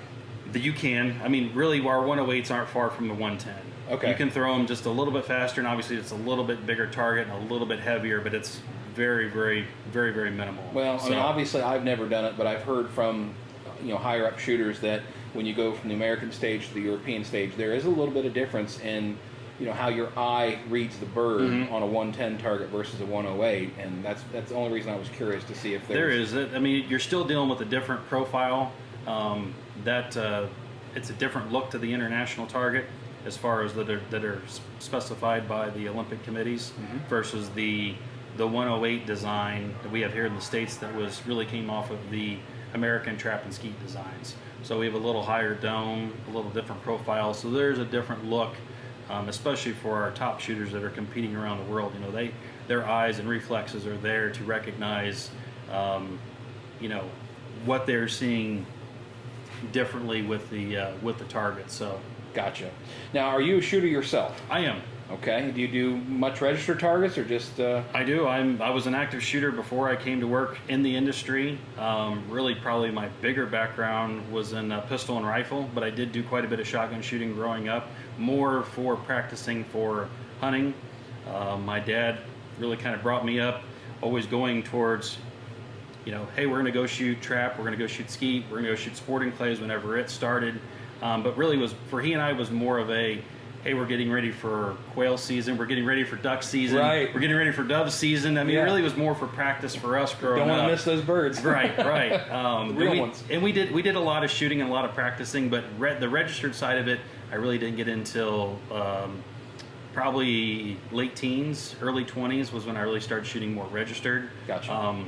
You can. I mean, really, our 108s aren't far from the 110. Okay. You can throw them just a little bit faster, and obviously it's a little bit bigger target and a little bit heavier, but it's very, very, very, very minimal. Well, I mean, obviously I've never done it, but I've heard from, higher up shooters that when you go from the American stage to the European stage, there is a little bit of difference in, how your eye reads the bird on a 110 target versus a 108, and that's the only reason I was curious to see if there is. I mean, you're still dealing with a different profile. It's a different look to the international target as far as that are specified by the Olympic committees versus the 108 design that we have here in the States that really came off of the American trap and skeet designs. So we have a little higher dome, a little different profile. So there's a different look, especially for our top shooters that are competing around the world. Their eyes and reflexes are there to recognize, what they're seeing differently with the target. So gotcha. Now, are you a shooter yourself? I am. Okay. Do you do much registered targets or just? I do. I was an active shooter before I came to work in the industry. Really, probably my bigger background was in pistol and rifle, but I did do quite a bit of shotgun shooting growing up, more for practicing for hunting. My dad really kind of brought me up, always going towards, hey, we're going to go shoot trap, we're going to go shoot skeet, we're going to go shoot sporting clays whenever it started. But really he and I was more of a, hey, we're getting ready for quail season, we're getting ready for duck season, right. We're getting ready for dove season. I mean, It really was more for practice for us growing up. Don't want to miss those birds. Right. The real ones. And we did a lot of shooting and a lot of practicing, but the registered side of it, I really didn't get until probably late teens, early 20s was when I really started shooting more registered. Gotcha.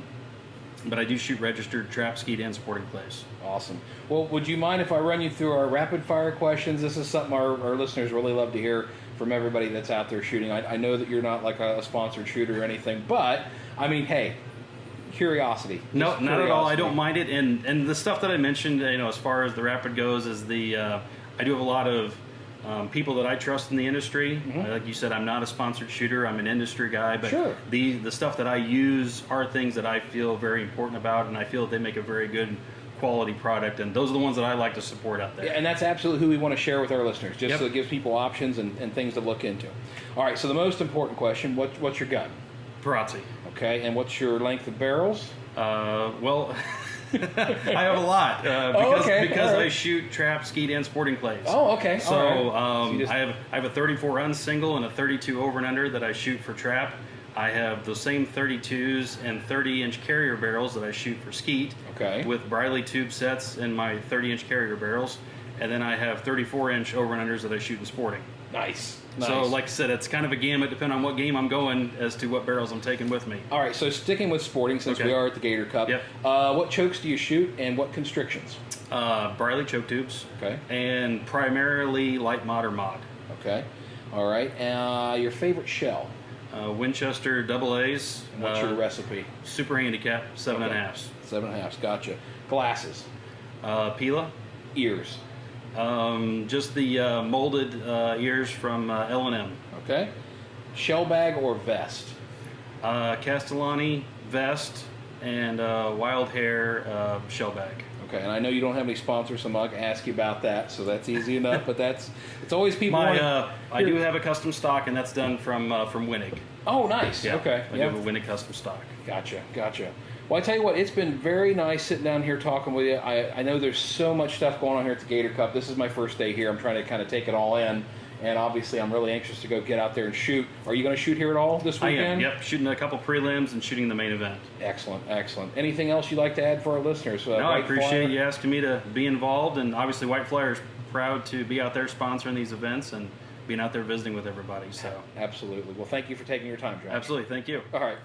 but I do shoot registered trap, skeet, and sporting clays. Awesome. Well, would you mind if I run you through our rapid fire questions? This is something our listeners really love to hear from everybody that's out there shooting. I know that you're not like a sponsored shooter or anything, but I mean, hey, curiosity. No, Just not at all. I curiosity. don't mind it. And the stuff that I mentioned, as far as the rapid goes, is I do have a lot of people that I trust in the industry. Like you said, I'm not a sponsored shooter. I'm an industry guy. But Sure. the stuff that I use are things that I feel very important about, and I feel that they make a very good quality product. And those are the ones that I like to support out there. Yeah, and that's absolutely who we want to share with our listeners, just Yep. so it gives people options and things to look into. All right, so the most important question, what's your gun? Perazzi. Okay, and what's your length of barrels? Well, I have a lot because All right. I shoot trap, skeet, and sporting clays. Oh, okay. So, All right. So you just- I have a 34 unsingle and a 32 over and under that I shoot for trap. I have those same 32s and 30-inch carrier barrels that I shoot for skeet. Okay. With Briley tube sets and my 30-inch carrier barrels, and then I have 34-inch over and unders that I shoot in sporting. Nice. So, like I said, it's kind of a gamut depending on what game I'm going as to what barrels I'm taking with me. All right, so sticking with sporting, since Okay. we are at the Gator Cup, Yep. What chokes do you shoot and what constrictions? Briley choke tubes. Okay. And primarily light mod or mod. Okay. All right. Your favorite shell? Winchester double A's. And what's your recipe? Super handicap, 7.5s. 7.5. Gotcha. Glasses? Pila. Ears? Just the molded ears from L&M. Okay. Shell bag or vest? Castellani vest and wild hair shell bag. Okay, and I know you don't have any sponsors, so I'm not going to ask you about that, so that's easy enough, but it's always people I do have a custom stock, and that's done from Winnig. Oh, nice. Yeah, Okay. I do have a Winnig custom stock. Gotcha. Well, I tell you what, it's been very nice sitting down here talking with you. I know there's so much stuff going on here at the Gator Cup. This is my first day here. I'm trying to kind of take it all in, and obviously I'm really anxious to go get out there and shoot. Are you going to shoot here at all this I weekend? am, yep. Shooting a couple prelims and shooting the main event. Excellent. Anything else you'd like to add for our listeners? No, I White appreciate Flyer? you asking me to be involved, and obviously White Flyer is proud to be out there sponsoring these events and being out there visiting with everybody. So Absolutely. Well, thank you for taking your time, John. absolutely, thank you. All right.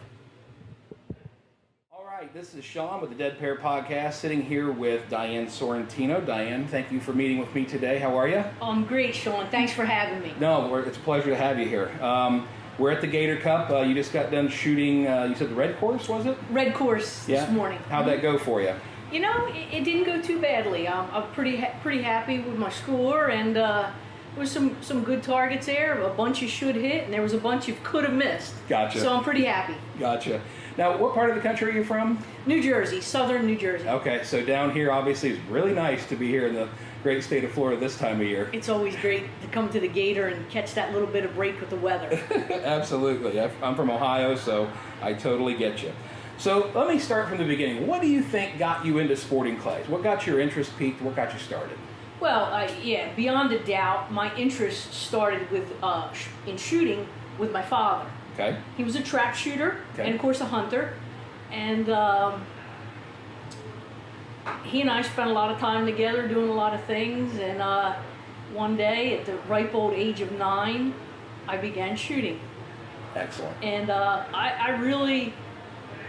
All right, this is Sean with the Dead Pair Podcast, sitting here with Diane Sorantino. Diane, thank you for meeting with me today. How are you? Oh, I'm great, Sean. Thanks for having me. No, it's a pleasure to have you here. We're at the Gator Cup. You just got done shooting, you said the red course, was it? Red course this morning. How'd that go for you? You know, it didn't go too badly. I'm pretty happy with my score, and there was some good targets there. A bunch you should hit, and there was a bunch you could have missed. Gotcha. So I'm pretty happy. Gotcha. Now, what part of the country are you from? New Jersey, southern New Jersey. Okay, so down here, obviously, it's really nice to be here in the great state of Florida this time of year. It's always great to come to the Gator and catch that little bit of break with the weather. Absolutely. I'm from Ohio, so I totally get you. So let me start from the beginning. What do you think got you into sporting clays? What got your interest peaked? What got you started? Well, yeah, beyond a doubt, my interest started with in shooting with my father. Okay. He was a trap shooter and, of course, a hunter. And he and I spent a lot of time together doing a lot of things. And one day, at the ripe old age of 9, I began shooting. Excellent. And I really,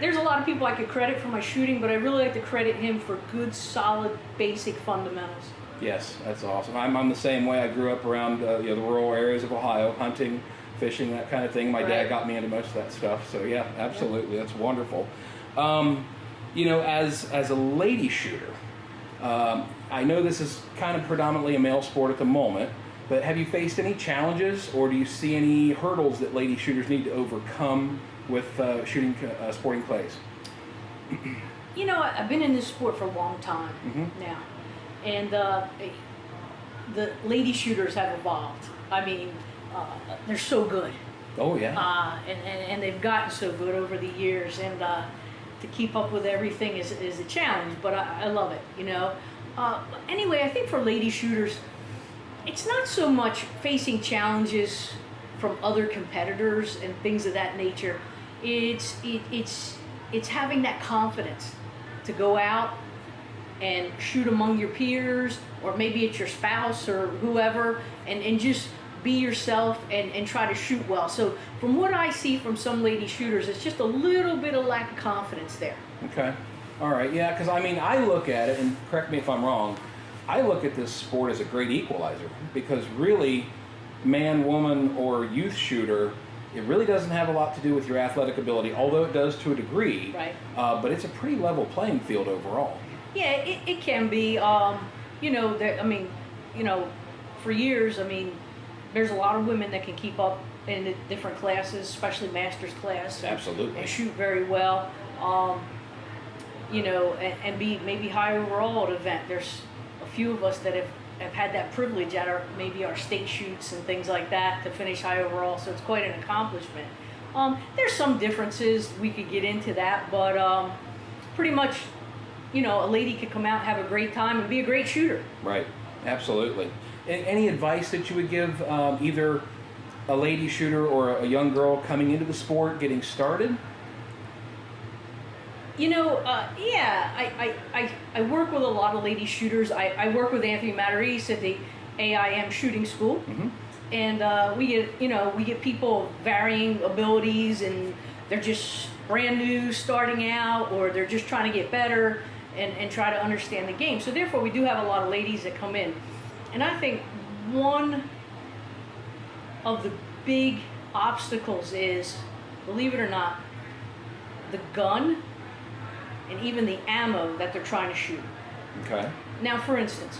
there's a lot of people I could credit for my shooting, but I really like to credit him for good, solid, basic fundamentals. Yes, that's awesome. I'm the same way. I grew up around the rural areas of Ohio, hunting, fishing, that kind of thing. My dad got me into most of that stuff. So yeah, absolutely, that's wonderful. As a lady shooter, I know this is kind of predominantly a male sport at the moment, but have you faced any challenges, or do you see any hurdles that lady shooters need to overcome with shooting sporting clays? You know, I've been in this sport for a long time now, and the lady shooters have evolved. I mean, they're so good. Oh yeah. And they've gotten so good over the years, and to keep up with everything is a challenge, but I love it, you know. Anyway, I think for lady shooters, it's not so much facing challenges from other competitors and things of that nature. It's having that confidence to go out and shoot among your peers, or maybe it's your spouse or whoever, and just be yourself and try to shoot well. So from what I see from some lady shooters, it's just a little bit of lack of confidence there. Okay. All right, yeah, because I mean, I look at it, and correct me if I'm wrong, I look at this sport as a great equalizer because really, man, woman, or youth shooter, it really doesn't have a lot to do with your athletic ability, although it does to a degree. Right. But it's a pretty level playing field overall. Yeah, it can be. You know, I mean, you know, for years, I mean, there's a lot of women that can keep up in the different classes, especially master's class. Absolutely. And shoot very well. You know, and be maybe high overall at an event. There's a few of us that have had that privilege at our state shoots and things like that to finish high overall. So it's quite an accomplishment. There's some differences. We could get into that, but pretty much, you know, a lady could come out, have a great time, and be a great shooter. Right. Absolutely. Any advice that you would give either a lady shooter or a young girl coming into the sport, getting started? You know, yeah, I work with a lot of lady shooters. I work with Anthony Matarese at the AIM shooting school. Mm-hmm. And we get people varying abilities, and they're just brand new starting out, or they're just trying to get better and try to understand the game. So therefore we do have a lot of ladies that come in. And I think one of the big obstacles is, believe it or not, the gun and even the ammo that they're trying to shoot. Okay. Now, for instance,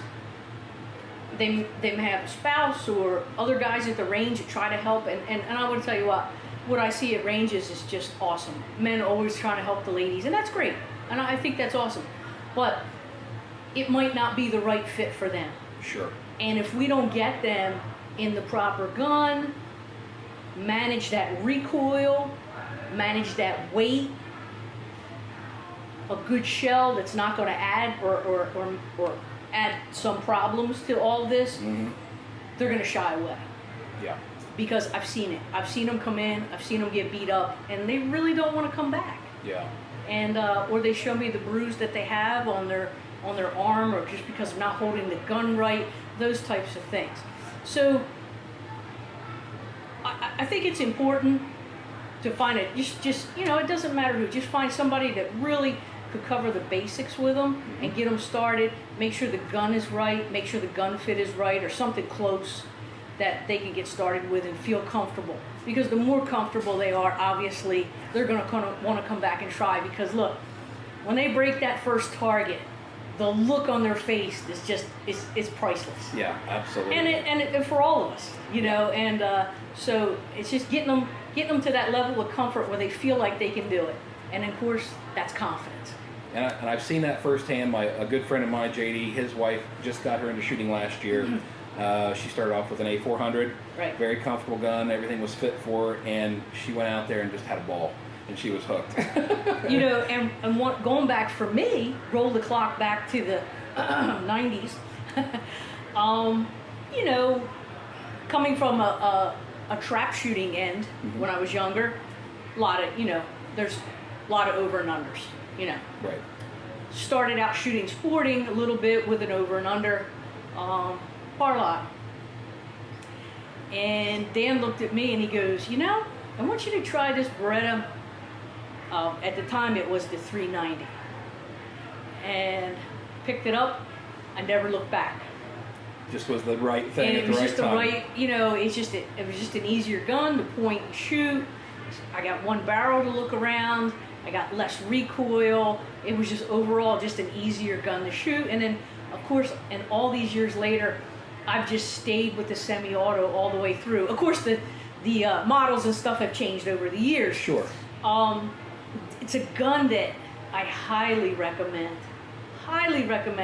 they may have a spouse or other guys at the range that try to help, and I want to tell you what I see at ranges is just awesome. Men always trying to help the ladies, and that's great, and I think that's awesome. But it might not be the right fit for them. Sure. And if we don't get them in the proper gun, manage that recoil, manage that weight, a good shell that's not going to add or add some problems to all this, Mm-hmm. they're going to shy away. Yeah. Because I've seen it. I've seen them come in, I've seen them get beat up, and they really don't want to come back. Yeah. And or they show me the bruise that they have on their arm, or just because they're not holding the gun right, those types of things. So I think it's important to find it. Just you know, it doesn't matter who. Just find somebody that really could cover the basics with them and get them started. Make sure the gun is right. Make sure the gun fit is right, or something close that they can get started with and feel comfortable. Because the more comfortable they are, obviously, they're going to want to come back and try. Because look, when they break that first target, the look on their face is just it's priceless. Yeah, absolutely. And for all of us, you know. And so it's just getting them to that level of comfort where they feel like they can do it. And of course, that's confidence. And I've seen that firsthand. A good friend of mine, JD, his wife just got her into shooting last year. She started off with an A400, Right. Very comfortable gun. Everything was fit for her, and she went out there and just had a ball, and she was hooked. You know, and going back for me, roll the clock back to the 90s. You know, coming from a trap shooting end when I was younger, there's a lot of over and unders, you know. Right. Started out shooting sporting a little bit with an over and under parlay. And Dan looked at me and he goes, you know, I want you to try this Beretta. At the time it was the 390. And picked it up. I never looked back. Just was the right thing And at it the was right just the time. right, you know, it was just an easier gun to point and shoot. I got one barrel to look around. I got less recoil. It was just overall just an easier gun to shoot. And then, of course, and all these years later, I've just stayed with the semi-auto all the way through. Of course, the models and stuff have changed over the years. Sure. It's a gun that I highly recommend,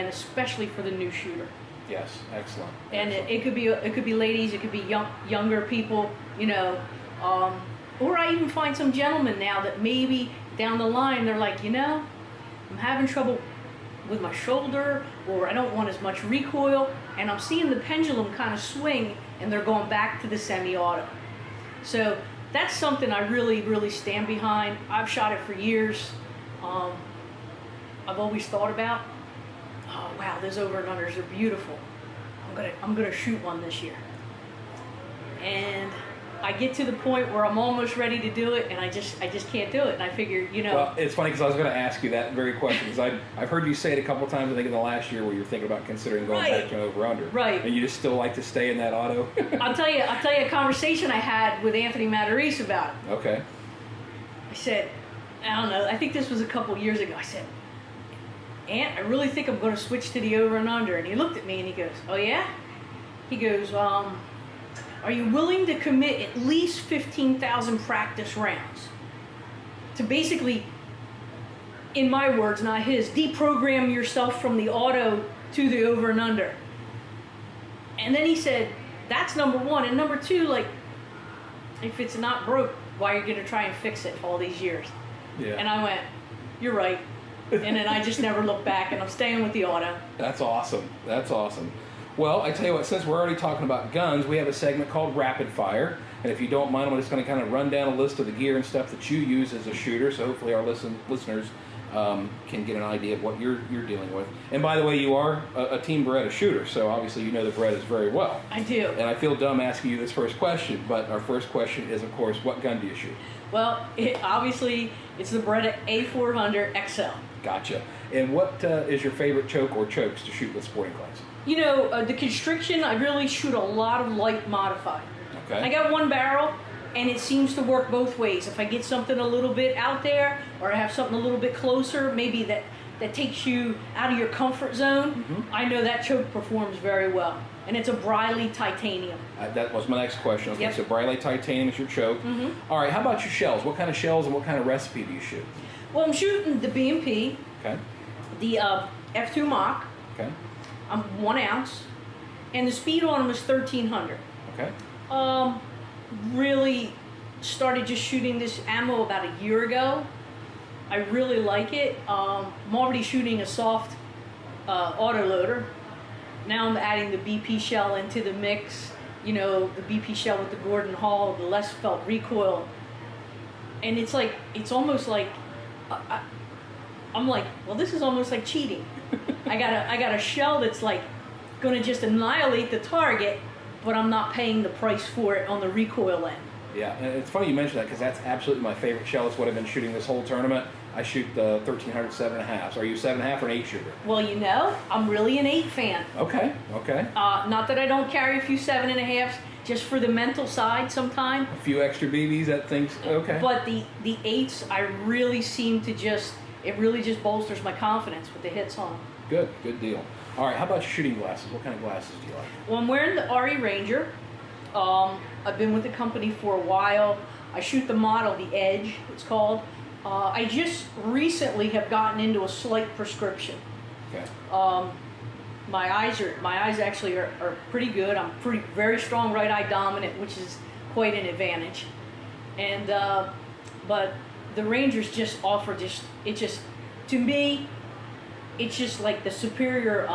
especially for the new shooter. Yes. Excellent. And Excellent. it could be ladies, it could be younger people, you know, or I even find some gentlemen now that maybe down the line they're like, you know, I'm having trouble with my shoulder, or I don't want as much recoil, and I'm seeing the pendulum kind of swing, and they're going back to the semi-auto. So that's something I really, really stand behind. I've shot it for years. I've always thought about, oh wow, those over and unders are beautiful. I'm gonna shoot one this year. And I get to the point where I'm almost ready to do it, and I just can't do it. And I figure, Well, it's funny because I was going to ask you that very question because I've heard you say it a couple times, I think, in the last year where you're thinking about considering going back to an over-under. Right. And you just still like to stay in that auto? I'll tell you a conversation I had with Anthony Matarese about it. Okay. I said, I don't know, I think this was a couple years ago. I said, Ant, I really think I'm going to switch to the over and under. And he looked at me and he goes, oh yeah? He goes, are you willing to commit at least 15,000 practice rounds to basically, in my words, not his, deprogram yourself from the auto to the over and under? And then he said, that's number one. And number two, like, if it's not broke, why are you going to try and fix it all these years? Yeah. And I went, you're right. And then I just never looked back, and I'm staying with the auto. That's awesome. That's awesome. Well, I tell you what, since we're already talking about guns, we have a segment called Rapid Fire. And if you don't mind, I'm just going to kind of run down a list of the gear and stuff that you use as a shooter, so hopefully our listeners can get an idea of what you're dealing with. And by the way, you are a Team Beretta shooter, so obviously you know the Berettas very well. I do. And I feel dumb asking you this first question, but our first question is, of course, what gun do you shoot? Well, obviously, it's the Beretta A400 XL. Gotcha. And what is your favorite choke or chokes to shoot with sporting clays? You know, the Constriction, I really shoot a lot of light modified. Okay. I got one barrel, and it seems to work both ways. If I get something a little bit out there, or I have something a little bit closer, maybe that takes you out of your comfort zone, I know that choke performs very well. And it's a Briley titanium. That was my next question. Okay, Yep. so Briley titanium is your choke. All right, how about your shells? What kind of shells and what kind of recipe do you shoot? Well, I'm shooting the B&P, Okay. the F2 Mach. Okay. I'm 1 ounce, and the speed on them is 1300. Okay. Really started just shooting this ammo about a year ago. I really like it. I'm already shooting a soft autoloader. Now I'm adding the BP shell into the mix. You know, the BP shell with the Gordon Hall, the less felt recoil. And it's almost like, I'm like, well, this is almost like cheating. I got a shell that's like going to just annihilate the target, but I'm not paying the price for it on the recoil end. Yeah, and it's funny you mention that because that's absolutely my favorite shell. It's what I've been shooting this whole tournament. I shoot the 1300 7.5. Are you 7.5 or an 8 shooter? Well, you know, I'm really an 8 fan. Okay. Not that I don't carry a few 7.5s, just for the mental side sometime. A few extra BBs, that thing's okay. But the 8s, I really seem to it really just bolsters my confidence with the hits on them. Good deal. All right, how about your shooting glasses? What kind of glasses do you like? Well, I'm wearing the RE Ranger. I've been with the company for a while. I shoot the model, the Edge, it's called. I just recently have gotten into a slight prescription. Okay. My eyes actually are pretty good. I'm very strong right eye dominant, which is quite an advantage. And but the Rangers just offer to me, it's just like the superior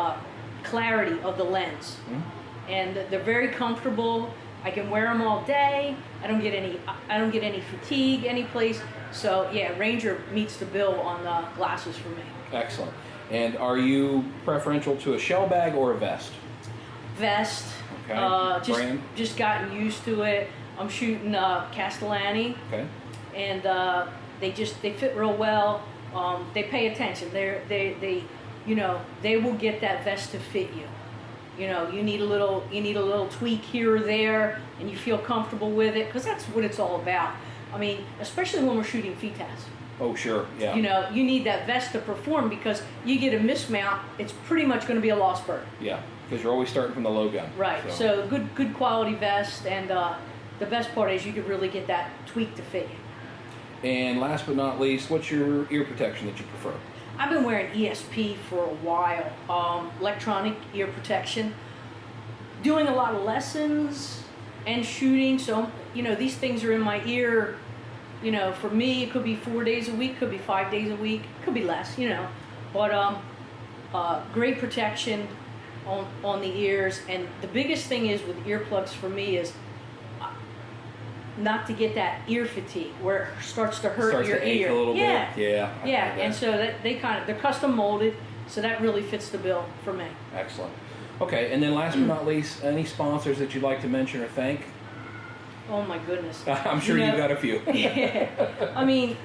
clarity of the lens. And they're very comfortable. I can wear them all day. I don't get any fatigue any place. So yeah, Ranger meets the bill on the glasses for me. Excellent. And are you preferential to a shell bag or a vest? Vest. Okay. Brand? Just gotten used to it. I'm shooting Castellani. Okay. And they fit real well. They pay attention. They will get that vest to fit you. You know, you need a little tweak here or there, and you feel comfortable with it, because that's what it's all about. I mean, especially when we're shooting FITAS. Oh, sure, yeah. You know, you need that vest to perform, because you get a mismount, it's pretty much going to be a lost bird. Yeah, because you're always starting from the low gun. Right. So good quality vest, and the best part is you can really get that tweak to fit you. And last but not least, what's your ear protection that you prefer? I've been wearing ESP for a while, electronic ear protection, doing a lot of lessons and shooting. So, you know, these things are in my ear. You know, for me, it could be 4 days a week, could be 5 days a week, could be less, you know. But great protection on the ears. And the biggest thing is with earplugs for me is not to get that ear fatigue where it starts to hurt your ache ear. A little yeah. bit. Yeah. And so they're custom molded, so that really fits the bill for me. Excellent. Okay, and then last but not least, any sponsors that you'd like to mention or thank? Oh my goodness. I'm sure you've got a few. Yeah. I mean,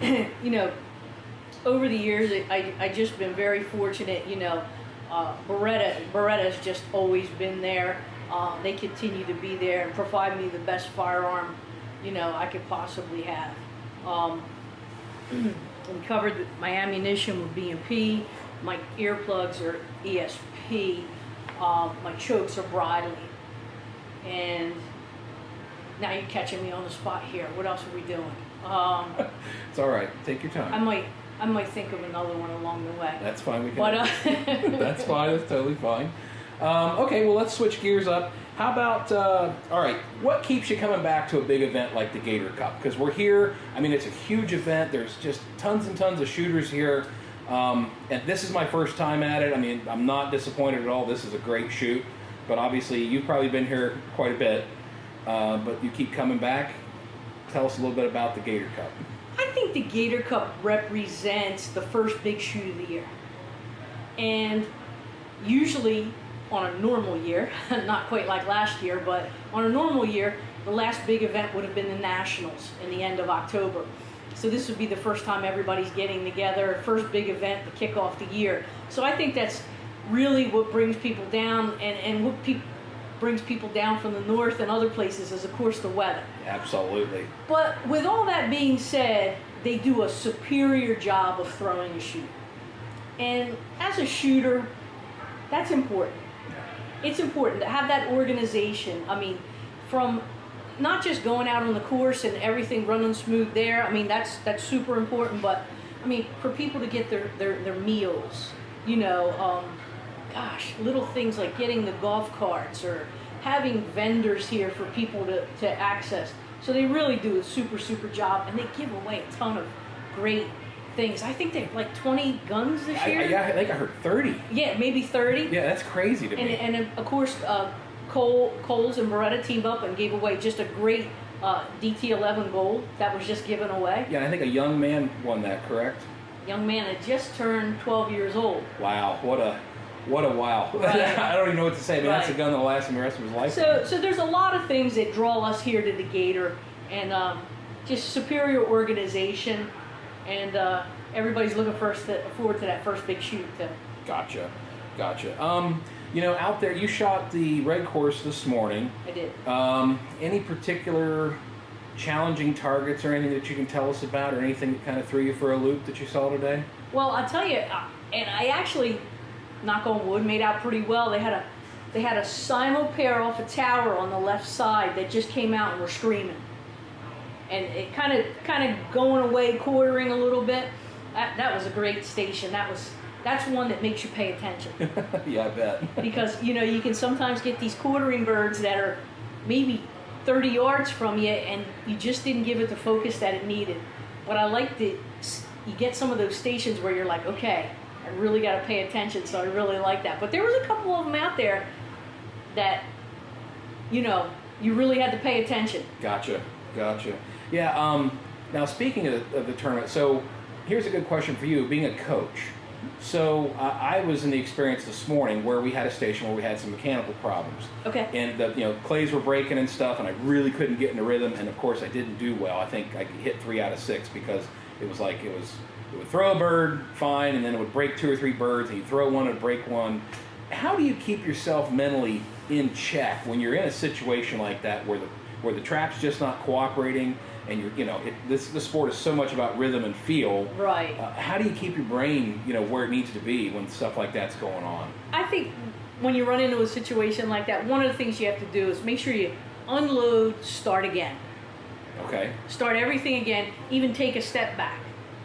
over the years, I just been very fortunate. Beretta's just always been there. They continue to be there and provide me the best firearm, I could possibly have. And covered my ammunition with B&P, my earplugs are ESP, my chokes are Briley, and now you're catching me on the spot here. What else are we doing? It's all right. Take your time. I might think of another one along the way. That's fine. We can. But That's fine. That's totally fine. Okay, well, let's switch gears up. How about, all right, what keeps you coming back to a big event like the Gator Cup? Because we're here. I mean, it's a huge event. There's just tons and tons of shooters here. And this is my first time at it. I mean, I'm not disappointed at all. This is a great shoot. But obviously, you've probably been here quite a bit. But you keep coming back. Tell us a little bit about the Gator Cup. I think the Gator Cup represents the first big shoot of the year. And usually on a normal year, not quite like last year, but on a normal year, the last big event would have been the Nationals in the end of October. So this would be the first time everybody's getting together, first big event to kick off the year. So I think that's really what brings people down, and what brings people down from the north and other places is, of course, the weather. Absolutely. But with all that being said, they do a superior job of throwing a shoot. And as a shooter, that's important. It's important to have that organization. I mean, from not just going out on the course and everything running smooth there. I mean, that's super important. But I mean, for people to get their meals, little things like getting the golf carts or having vendors here for people to access. So they really do a super job, and they give away a ton of great things. I think they have like 20 guns this year. I think I heard 30. Yeah, maybe 30. Yeah, that's crazy to me. And of course, Coles and Beretta teamed up and gave away just a great DT11 gold that was just given away. Yeah, I think a young man won that, correct? Young man had just turned 12 years old. Wow, what a wow. Right. I don't even know what to say. I mean, Right. That's a gun that'll last him the rest of his life. So there's a lot of things that draw us here to the Gator, and just superior organization, and everybody's looking forward to that first big shoot. Gotcha. Out there, you shot the red course this morning. I did. Any particular challenging targets or anything that you can tell us about, or anything that kind of threw you for a loop that you saw today? Well, I'll tell you, and I actually, knock on wood, made out pretty well. They had a simo pair off a tower on the left side that just came out and were screaming, and it kind of going away, quartering a little bit. That was a great station. That's one that makes you pay attention. Yeah, I bet. Because you can sometimes get these quartering birds that are maybe 30 yards from you, and you just didn't give it the focus that it needed. But I like you get some of those stations where you're like, okay, I really got to pay attention, so I really like that. But there was a couple of them out there that, you really had to pay attention. Gotcha. Yeah, now speaking of the tournament, so here's a good question for you, being a coach. So I was in the experience this morning where we had a station where we had some mechanical problems. Okay. And the clays were breaking and stuff, and I really couldn't get into rhythm. And of course, I didn't do well. I think I hit 3 out of 6 because it was like it would throw a bird fine, and then it would break 2 or 3 birds, and you throw one and break one. How do you keep yourself mentally in check when you're in a situation like that where the trap's just not cooperating? And the sport is so much about rhythm and feel. Right. How do you keep your brain, where it needs to be when stuff like that's going on? I think when you run into a situation like that, one of the things you have to do is make sure you unload, start again. Okay. Start everything again. Even take a step back,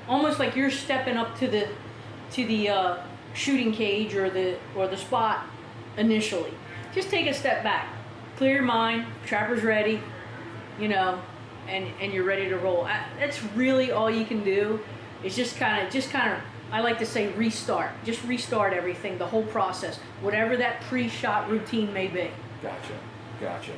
almost like you're stepping up to the shooting cage or the spot initially. Just take a step back, clear your mind. Trapper's ready, and you're ready to roll. That's really all you can do. Is just kind of, I like to say, restart. Just restart everything, the whole process, whatever that pre-shot routine may be. Gotcha.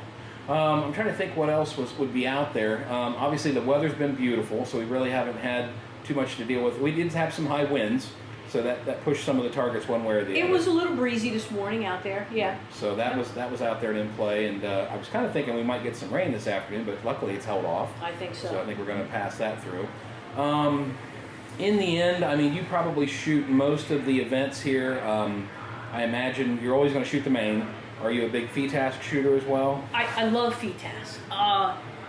I'm trying to think what else would be out there. Obviously, the weather's been beautiful, so we really haven't had too much to deal with. We did have some high winds, So that pushed some of the targets one way or the other. It was a little breezy this morning out there, yeah. So that was out there and in play, and I was kind of thinking we might get some rain this afternoon, but luckily it's held off. I think so. So I think we're going to pass that through. In the end, I mean, you probably shoot most of the events here. I imagine you're always going to shoot the main. Are you a big FETASC shooter as well? I love FETASC.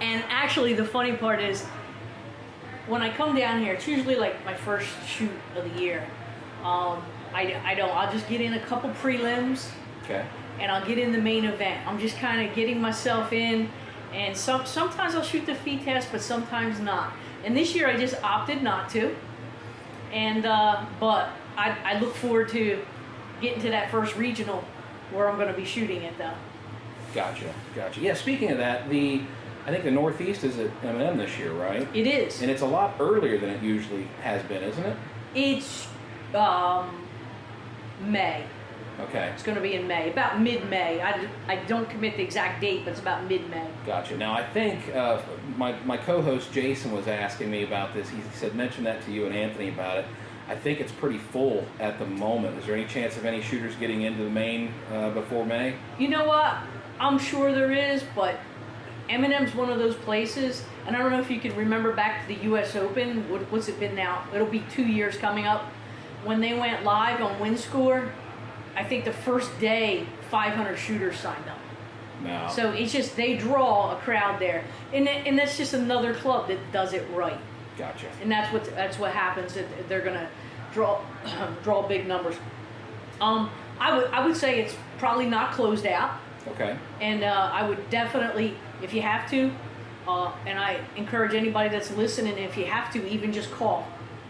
And actually, the funny part is, when I come down here, it's usually like my first shoot of the year. I'll just get in a couple prelims. Okay. And I'll get in the main event. I'm just kind of getting myself in, and sometimes I'll shoot the FETASC, but sometimes not. And this year I just opted not to. And but I look forward to getting to that first regional where I'm going to be shooting it though. Gotcha. Yeah, speaking of that, I think the Northeast is at M&M this year, right? It is. And it's a lot earlier than it usually has been, isn't it? It's May. Okay. It's going to be in May, about mid-May. I don't commit the exact date, but it's about mid-May. Gotcha. Now, I think my co-host Jason was asking me about this. He said, mention that to you and Anthony about it. I think it's pretty full at the moment. Is there any chance of any shooters getting into the main before May? You know what? I'm sure there is, but M&M's one of those places, and I don't know if you can remember back to the U.S. Open. What's it been now? It'll be 2 years coming up. When they went live on WinScore, I think the first day, 500 shooters signed up. No. So it's just, they draw a crowd there. And that's just another club that does it right. Gotcha. And that's what happens. They're going to draw big numbers. I would say it's probably not closed out. Okay. And I would definitely, if you have to, and I encourage anybody that's listening, if you have to, even just call.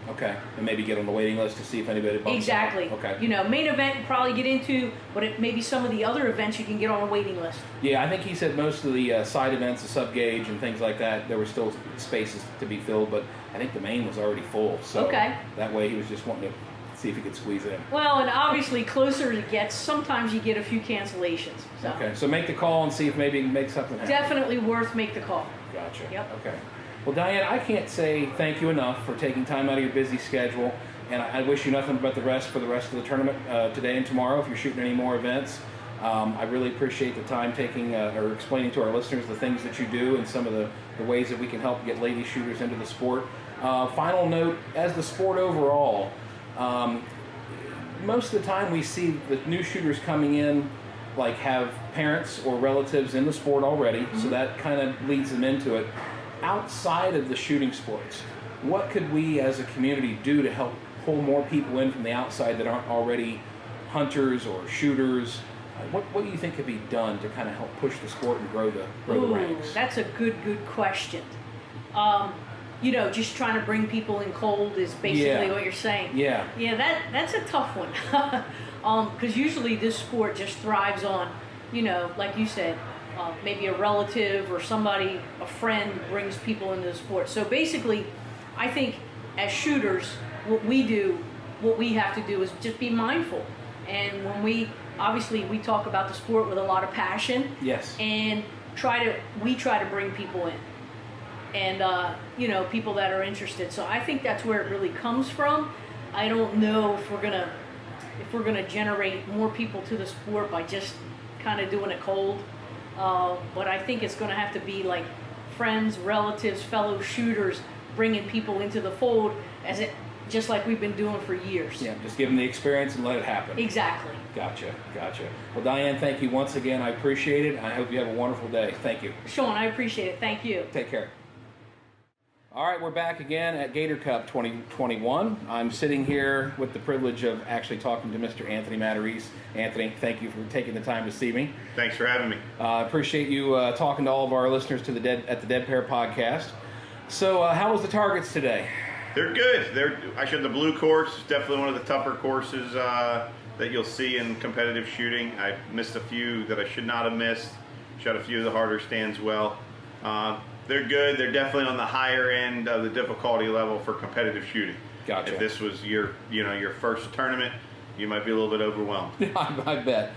Okay, and maybe get on the waiting list to see if anybody bumps Exactly. up. Okay. You know, main event you probably get into, but maybe some of the other events you can get on a waiting list. Yeah, I think he said most of the side events, the sub-gauge and things like that, there were still spaces to be filled, but I think the main was already full. So Okay. That way he was just wanting to see if he could squeeze in. Well, and obviously closer it gets, sometimes you get a few cancellations. So Okay, so make the call and see if maybe you can make something happen. definitely worth make the call. Gotcha. Yep. Okay. Well, Diane, I can't say thank you enough for taking time out of your busy schedule, and I wish you nothing but the best for the rest of the tournament today and tomorrow if you're shooting any more events. I really appreciate the time taking or explaining to our listeners the things that you do and some of the ways that we can help get lady shooters into the sport. Final note, as the sport overall, most of the time we see the new shooters coming in like have parents or relatives in the sport already, so that kind of leads them into it. Outside of the shooting sports, what could we as a community do to help pull more people in from the outside that aren't already hunters or shooters? What do you think could be done to kind of help push the sport and grow the ranks? That's a good question. You know, just trying to bring people in cold is basically what you're saying. Yeah. Yeah, that's a tough one. Because usually this sport just thrives on, you know, like you said, maybe a relative or somebody, a friend brings people into the sport. So basically, I think as shooters, what we have to do is just be mindful. And when we talk about the sport with a lot of passion. Yes. And we try to bring people in. And, you know, people that are interested. So I think that's where it really comes from. I don't know if we're gonna generate more people to the sport by just kind of doing it cold. But I think it's going to have to be like friends, relatives, fellow shooters, bringing people into the fold just like we've been doing for years. Yeah, just give them the experience and let it happen. Exactly. Gotcha. Well, Diane, thank you once again. I appreciate it. I hope you have a wonderful day. Thank you. Sean, I appreciate it. Thank you. Take care. All right, we're back again at Gator Cup 2021. I'm sitting here with the privilege of actually talking to Mr. Anthony Matarese. Anthony, thank you for taking the time to see me. Thanks for having me. I appreciate you talking to all of our listeners at the Dead Pair podcast. So, how was the targets today? They're good. The blue course is definitely one of the tougher courses that you'll see in competitive shooting. I missed a few that I should not have missed. Shot a few of the harder stands well. They're good. They're definitely on the higher end of the difficulty level for competitive shooting. Gotcha. If this was your first tournament, you might be a little bit overwhelmed. I bet.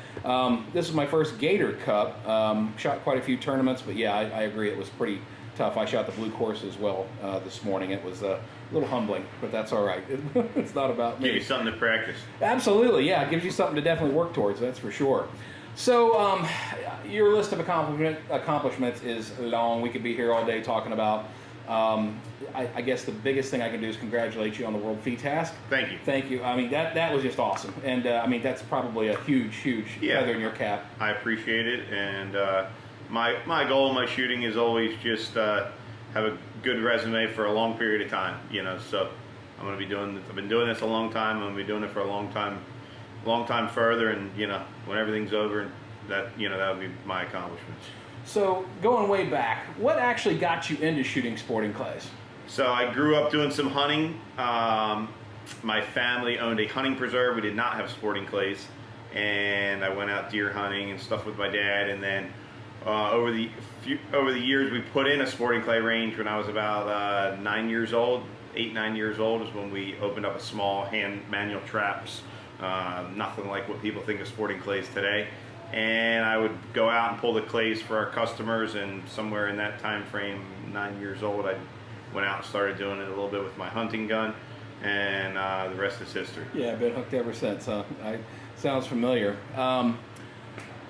This is my first Gator Cup. Shot quite a few tournaments, but yeah, I agree. It was pretty tough. I shot the blue course as well this morning. It was a little humbling, but that's all right. It's not about me. Give you something to practice. Absolutely, yeah. It gives you something to definitely work towards, that's for sure. So your list of accomplishments is long. We could be here all day talking about. I guess the biggest thing I can do is congratulate you on the World Fee Task. Thank you. Thank you. I mean, that was just awesome. And I mean, that's probably a huge feather in your cap. I appreciate it. And my goal in my shooting is always just have a good resume for a long period of time. So I'm going to be I've been doing this a long time. I'm going to be doing it for a long time further. And, when everything's over, that would be my accomplishments. So going way back, what actually got you into shooting sporting clays? So I grew up doing some hunting. My family owned a hunting preserve. We did not have sporting clays, and I went out deer hunting and stuff with my dad. And then over the years, we put in a sporting clay range. When I was about 9 years old, 8-9 years old, is when we opened up a small hand manual traps. Nothing like what people think of sporting clays today. And I would go out and pull the clays for our customers, and somewhere in that time frame, 9 years old, I went out and started doing it a little bit with my hunting gun, and the rest is history. Yeah, I've been hooked ever since. Sounds familiar.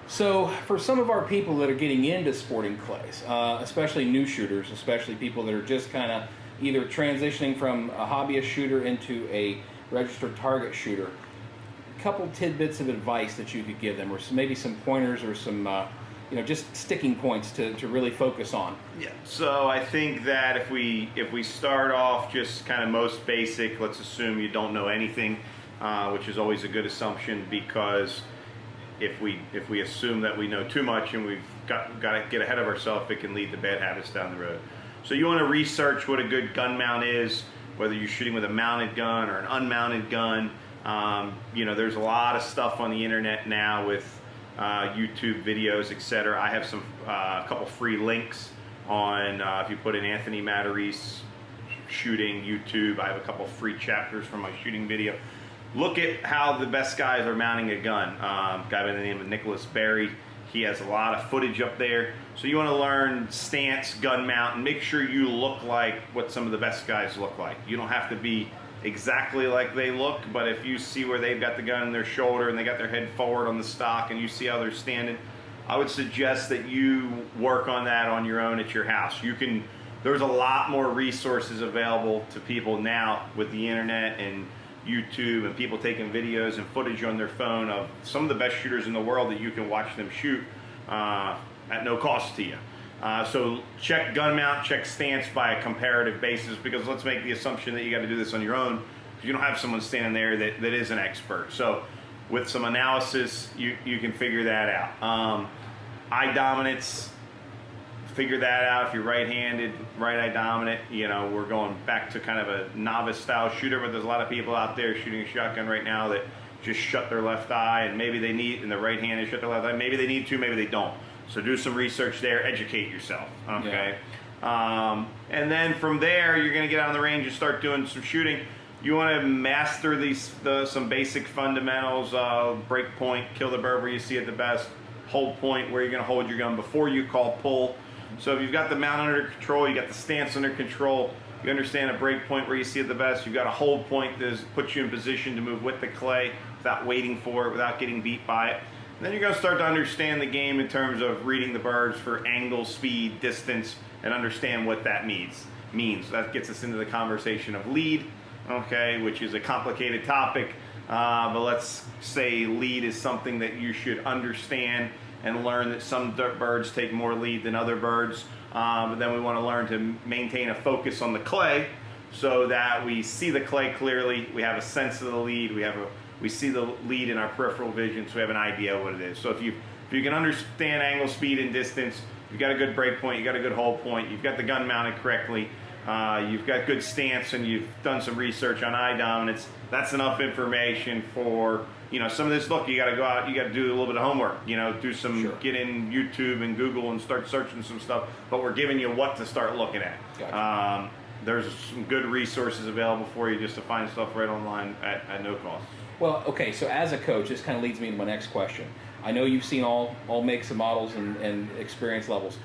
So for some of our people that are getting into sporting clays, especially new shooters, especially people that are just kind of either transitioning from a hobbyist shooter into a registered target shooter, couple tidbits of advice that you could give them, or maybe some pointers, or some just sticking points to really focus on. Yeah. So I think that if we start off just kind of most basic, let's assume you don't know anything, which is always a good assumption, because if we assume that we know too much and we've got to get ahead of ourselves, it can lead to bad habits down the road. So you want to research what a good gun mount is, whether you're shooting with a mounted gun or an unmounted gun. There's a lot of stuff on the internet now with YouTube videos, etc. I have a couple free links on, if you put in Anthony Matarese shooting YouTube, I have a couple free chapters from my shooting video. Look at how the best guys are mounting a gun. A guy by the name of Nicholas Berry, he has a lot of footage up there. So you want to learn stance, gun mount, and make sure you look like what some of the best guys look like. You don't have to be exactly like they look, but if you see where they've got the gun in their shoulder and they got their head forward on the stock, and you see how they're standing, I would suggest that you work on that on your own at your house. There's a lot more resources available to people now with the internet and YouTube, and people taking videos and footage on their phone of some of the best shooters in the world that you can watch them shoot at no cost to you. So check gun mount, check stance by a comparative basis, because let's make the assumption that you got to do this on your own, because you don't have someone standing there that is an expert. So with some analysis, you can figure that out. Eye dominance, figure that out. If you're right-handed, right eye dominant, we're going back to kind of a novice style shooter, but there's a lot of people out there shooting a shotgun right now that just shut their left eye, and maybe they need, in the right hand, they shut their left eye. Maybe they need to, maybe they don't. So do some research there, educate yourself, okay? Yeah. And then from there, you're gonna get out on the range and start doing some shooting. You wanna master some basic fundamentals, break point, kill the bird where you see it the best, hold point, where you're gonna hold your gun before you call pull. So if you've got the mount under control, you got the stance under control, you understand a break point where you see it the best, you've got a hold point that puts you in position to move with the clay without waiting for it, without getting beat by it. And then you're going to start to understand the game in terms of reading the birds for angle, speed, distance, and understand what that means. That gets us into the conversation of lead, okay, which is a complicated topic, but let's say lead is something that you should understand and learn that some birds take more lead than other birds. But then we want to learn to maintain a focus on the clay so that we see the clay clearly, we have a sense of the lead, we see the lead in our peripheral vision, so we have an idea of what it is. So if you can understand angle, speed, and distance, you've got a good break point, you've got a good hold point, you've got the gun mounted correctly, you've got good stance, and you've done some research on eye dominance, that's enough information for, some of this. Look, you got to go out, you got to do a little bit of homework, do some, get in YouTube and Google and start searching some stuff, but we're giving you what to start looking at. Gotcha. There's some good resources available for you just to find stuff right online at no cost. Well, okay, so as a coach, this kind of leads me to my next question. I know you've seen all makes and models and experience levels.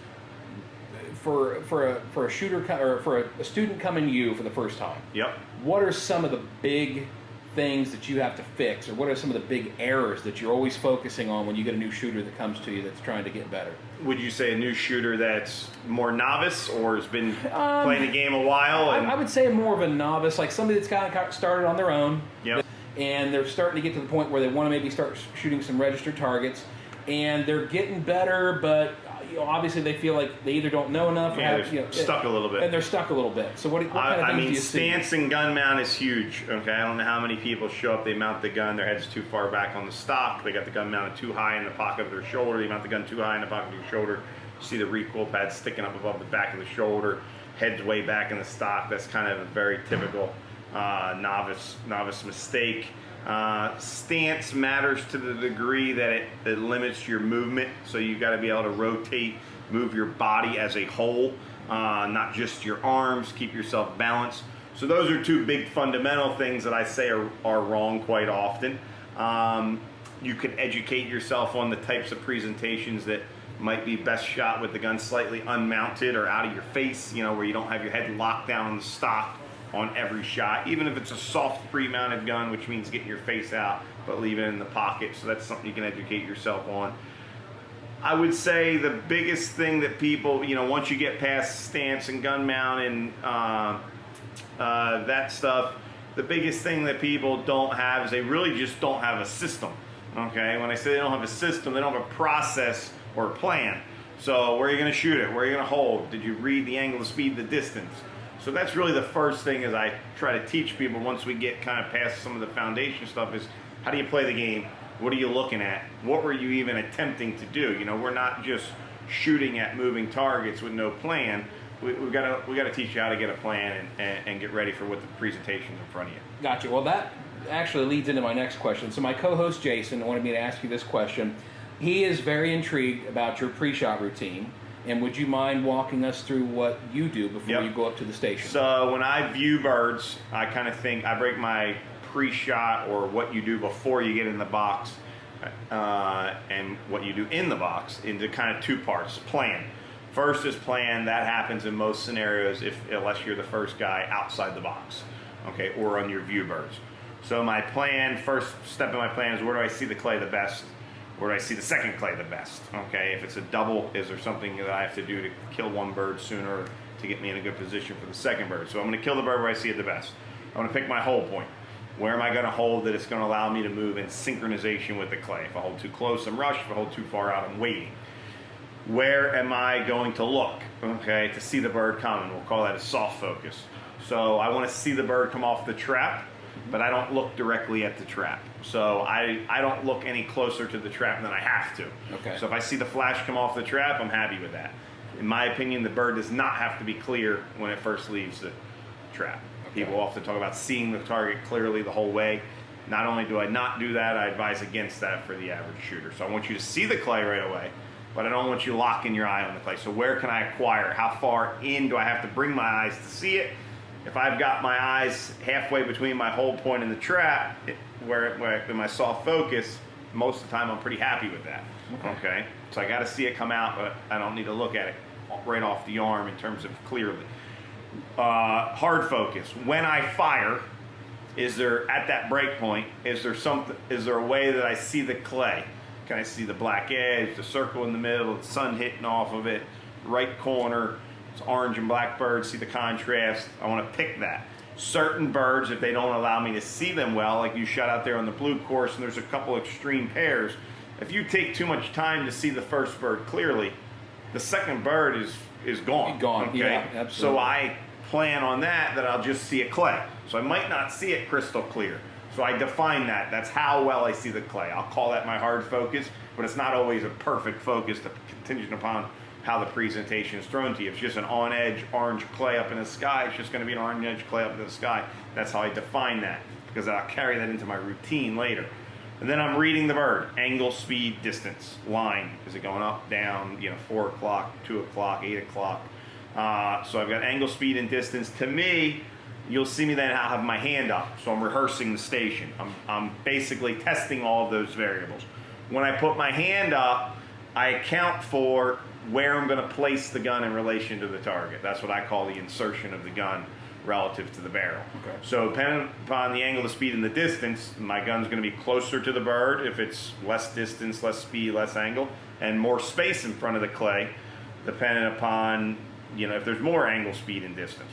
for a shooter or for a student coming to you for the first time. Yep. What are some of the big things that you have to fix, or what are some of the big errors that you're always focusing on when you get a new shooter that comes to you that's trying to get better? Would you say a new shooter that's more novice or has been playing the game a while? I would say more of a novice, like somebody that's kind of started on their own. Yep. And they're starting to get to the point where they want to maybe start shooting some registered targets, and they're getting better, but obviously they feel like they either don't know enough or they're stuck a little bit. And they're stuck a little bit. So what kind of things do you see? Stance and gun mount is huge. Okay, I don't know how many people show up, they mount the gun, their head's too far back on the stock, they got the gun mounted too high in the pocket of their shoulder, they mount the gun too high in the pocket of your shoulder, you see the recoil pad sticking up above the back of the shoulder, head's way back in the stock. That's kind of a very typical novice mistake. Stance matters to the degree that it limits your movement, so you've got to be able to rotate, move your body as a whole, not just your arms, keep yourself balanced. So those are two big fundamental things that I say are wrong quite often. You can educate yourself on the types of presentations that might be best shot with the gun slightly unmounted or out of your face, where you don't have your head locked down on the stock on every shot, even if it's a soft pre-mounted gun, which means getting your face out but leave it in the pocket. So that's something you can educate yourself on. I would say the biggest thing that people, once you get past stance and gun mount and that stuff, the biggest thing that people don't have is they really just don't have a system. Okay, when I say they don't have a system, they don't have a process or a plan. So where are you going to shoot it? Where are you going to hold? Did you read the angle, the speed, the distance? So that's really the first thing as I try to teach people once we get kind of past some of the foundation stuff is how do you play the game? What are you looking at? What were you even attempting to do? We're not just shooting at moving targets with no plan. We've got to teach you how to get a plan and get ready for what the presentation's in front of you. Gotcha. Well, that actually leads into my next question. So my co-host Jason wanted me to ask you this question. He is very intrigued about your pre-shot routine. And would you mind walking us through what you do before you go up to the station? So when I view birds, I kind of think I break my pre-shot or what you do before you get in the box and what you do in the box into kind of two parts. Plan. First is plan. That happens in most scenarios unless you're the first guy outside the box, okay, or on your view birds. So my plan, first step in my plan is where do I see the clay the best? Where do I see the second clay the best? Okay, if it's a double, is there something that I have to do to kill one bird sooner to get me in a good position for the second bird? So I'm going to kill the bird where I see it the best. I'm going to pick my hold point. Where am I going to hold that it's going to allow me to move in synchronization with the clay? If I hold too close, I'm rushed. If I hold too far out, I'm waiting. Where am I going to look, okay, to see the bird coming? We'll call that a soft focus. So I want to see the bird come off the trap, but I don't look directly at the trap. So I don't look any closer to the trap than I have to. Okay. So if I see the flash come off the trap, I'm happy with that. In my opinion, the bird does not have to be clear when it first leaves the trap. Okay. People often talk about seeing the target clearly the whole way. Not only do I not do that, I advise against that for the average shooter. So I want you to see the clay right away, but I don't want you locking your eye on the clay. So where can I acquire? How far in do I have to bring my eyes to see it? If I've got my eyes halfway between my hold point and the trap, where in my soft focus, most of the time I'm pretty happy with that. Okay? So I got to see it come out, but I don't need to look at it right off the arm in terms of clearly. Hard focus. When I fire, is there at that break point? Is there a way that I see the clay? Can I see the black edge, the circle in the middle, the sun hitting off of it, right corner? It's orange and black birds, see the contrast. I want to pick that. Certain birds, if they don't allow me to see them well, like you shot out there on the blue course, and there's a couple extreme pairs, if you take too much time to see the first bird clearly, the second bird is gone. Gone, okay? yeah, absolutely. So I plan on that I'll just see a clay. So I might not see it crystal clear. So I define that. That's how well I see the clay. I'll call that my hard focus, but it's not always a perfect focus contingent upon how the presentation is thrown to you. If it's just an on-edge orange clay up in the sky, it's just going to be an orange clay up in the sky. That's how I define that, because I'll carry that into my routine later. And then I'm reading the bird. Angle, speed, distance, line. Is it going up, down, 4 o'clock, 2 o'clock, 8 o'clock? So I've got angle, speed, and distance. To me, you'll see me then I'll have my hand up. So I'm rehearsing the station. I'm basically testing all of those variables. When I put my hand up, I account for where I'm going to place the gun in relation to the target. That's what I call the insertion of the gun relative to the barrel. Okay. So depending upon the angle, the speed, and the distance, my gun's going to be closer to the bird if it's less distance, less speed, less angle, and more space in front of the clay, depending upon, if there's more angle, speed, and distance.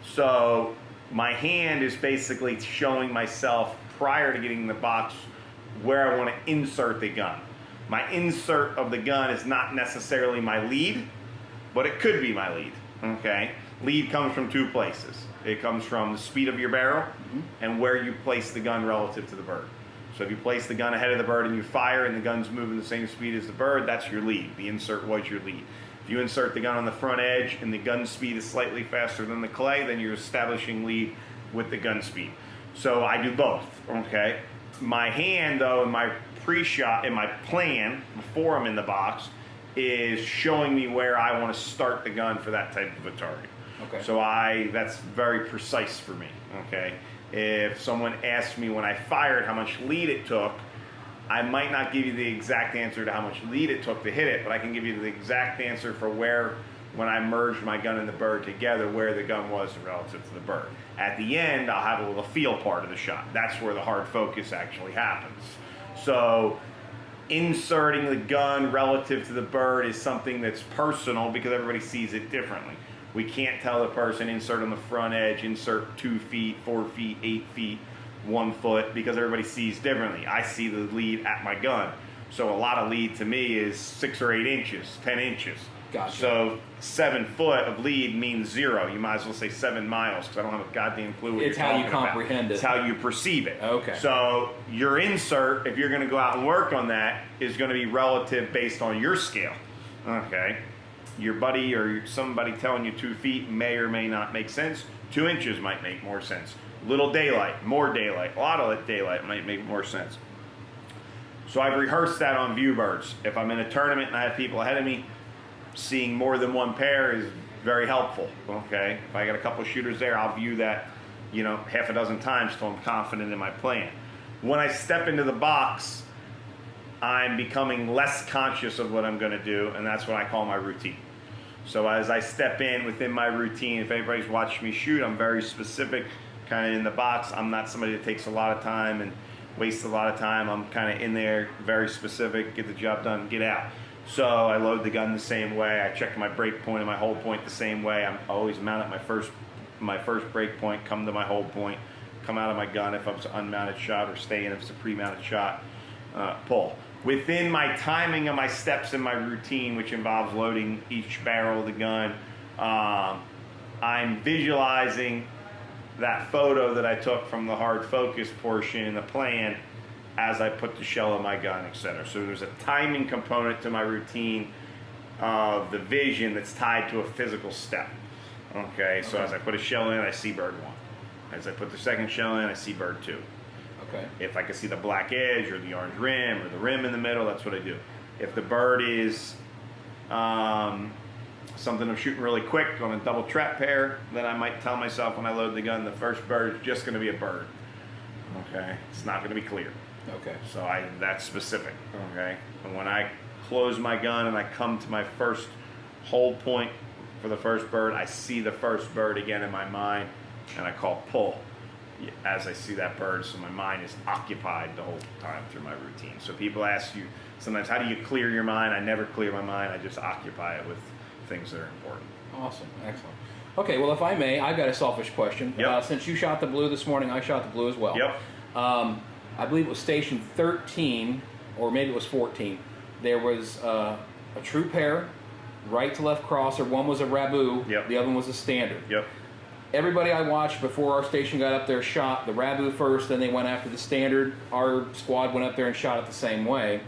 So my hand is basically showing myself prior to getting in the box where I want to insert the gun. My insert of the gun is not necessarily my lead, but it could be my lead, okay? Lead comes from two places. It comes from the speed of your barrel and where you place the gun relative to the bird. So if you place the gun ahead of the bird and you fire and the gun's moving the same speed as the bird, that's your lead. The insert was your lead. If you insert the gun on the front edge and the gun speed is slightly faster than the clay, then you're establishing lead with the gun speed. So I do both, okay? My hand, though, in my pre-shot, in my plan, before I'm in the box, is showing me where I want to start the gun for that type of a target. Okay. So that's very precise for me, okay? If someone asked me when I fired how much lead it took, I might not give you the exact answer to how much lead it took to hit it, but I can give you the exact answer for where, when I merged my gun and the bird together, where the gun was relative to the bird. At the end, I'll have a little feel part of the shot. That's where the hard focus actually happens. So inserting the gun relative to the bird is something that's personal because everybody sees it differently. We can't tell the person insert on the front edge, insert 2 feet, 4 feet, 8 feet, 1 foot, because everybody sees differently. I see the lead at my gun. So a lot of lead to me is 6 or 8 inches, 10 inches. Gotcha. So 7 foot of lead means 0. You might as well say 7 miles because I don't have a goddamn clue what It's you're how you talking about. comprehend it. It's how you perceive it. Okay. So your insert, if you're going to go out and work on that, is going to be relative based on your scale. Okay. Your buddy or somebody telling you 2 feet may or may not make sense. 2 inches might make more sense. Little daylight, more daylight, a lot of daylight might make more sense. So I've rehearsed that on view birds. If I'm in a tournament and I have people ahead of me, seeing more than one pair is very helpful, okay? If I got a couple shooters there, I'll view that, half a dozen times till I'm confident in my plan. When I step into the box, I'm becoming less conscious of what I'm going to do, and that's what I call my routine. So as I step in within my routine, if anybody's watched me shoot, I'm very specific, kind of in the box. I'm not somebody that takes a lot of time and wastes a lot of time. I'm kind of in there, very specific, get the job done, get out. So I load the gun the same way. I check my break point and my hold point the same way. I'm always mount at my first break point, come to my hold point, come out of my gun if it's an unmounted shot, or stay in if it's a pre-mounted shot, pull. Within my timing of my steps in my routine, which involves loading each barrel of the gun, I'm visualizing that photo that I took from the hard focus portion in the plan as I put the shell in my gun, etc. So there's a timing component to my routine of the vision that's tied to a physical step. Okay, so as I put a shell in, I see bird 1. As I put the second shell in, I see bird 2. Okay. If I can see the black edge or the orange rim or the rim in the middle, that's what I do. If the bird is something I'm shooting really quick on a double trap pair, then I might tell myself when I load the gun, the first bird is just going to be a bird. Okay, it's not going to be clear. Okay. So that's specific. Okay, and when I close my gun and I come to my first hold point for the first bird, I see the first bird again in my mind, and I call pull as I see that bird, so my mind is occupied the whole time through my routine. So people ask you sometimes, how do you clear your mind? I never clear my mind. I just occupy it with things that are important. Awesome. Excellent. Okay, well, if I may, I've got a selfish question. Yep. Since you shot the blue this morning, I shot the blue as well. Yep. I believe it was station 13, or maybe it was 14. There was a true pair, right to left crosser. One was a Rabu. Yep. The other one was a standard. Yep. Everybody I watched before our station got up there shot the Rabu first, then they went after the standard. Our squad went up there and shot it the same way.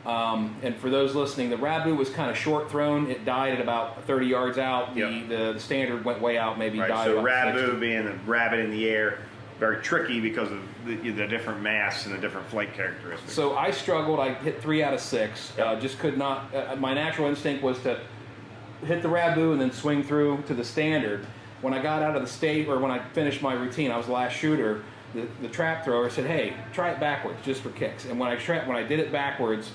And for those listening, the Rabu was kind of short thrown. It died at about 30 yards out. Yep. The standard went way out, maybe Right. died So about Rabu 60. being a rabbit in the air, very tricky because of the different mass and the different flight characteristics. So I struggled. I hit 3 out of 6. Yep. Just could not. My natural instinct was to hit the Rabu and then swing through to the standard. When I got out of the state, or when I finished my routine, I was the last shooter. The trap thrower said, "Hey, try it backwards just for kicks." And when I did it backwards,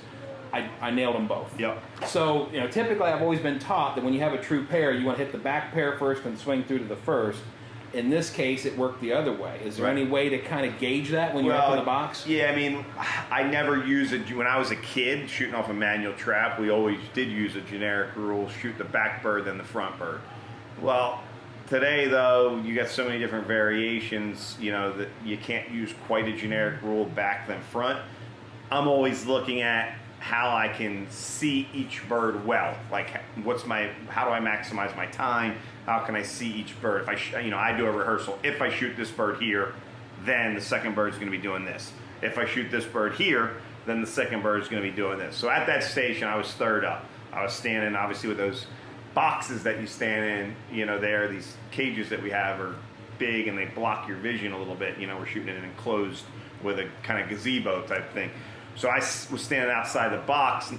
I nailed them both. Yep. So, typically I've always been taught that when you have a true pair, you want to hit the back pair first and swing through to the first. In this case, it worked the other way. Is there any way to kind of gauge that when you're up in the box? Yeah, I mean, I never used it. When I was a kid shooting off a manual trap, we always did use a generic rule, shoot the back bird, then the front bird. Well, today, though, you got so many different variations, that you can't use quite a generic rule back then front. I'm always looking at how I can see each bird well. Like, how do I maximize my time? How can I see each bird? If I do a rehearsal. If I shoot this bird here, then the second bird's going to be doing this. If I shoot this bird here, then the second bird's going to be doing this. So at that station, I was third up. I was standing, obviously, with those boxes that you stand in, these cages that we have are big and they block your vision a little bit. We're shooting in an enclosed with a kind of gazebo type thing. So I was standing outside the box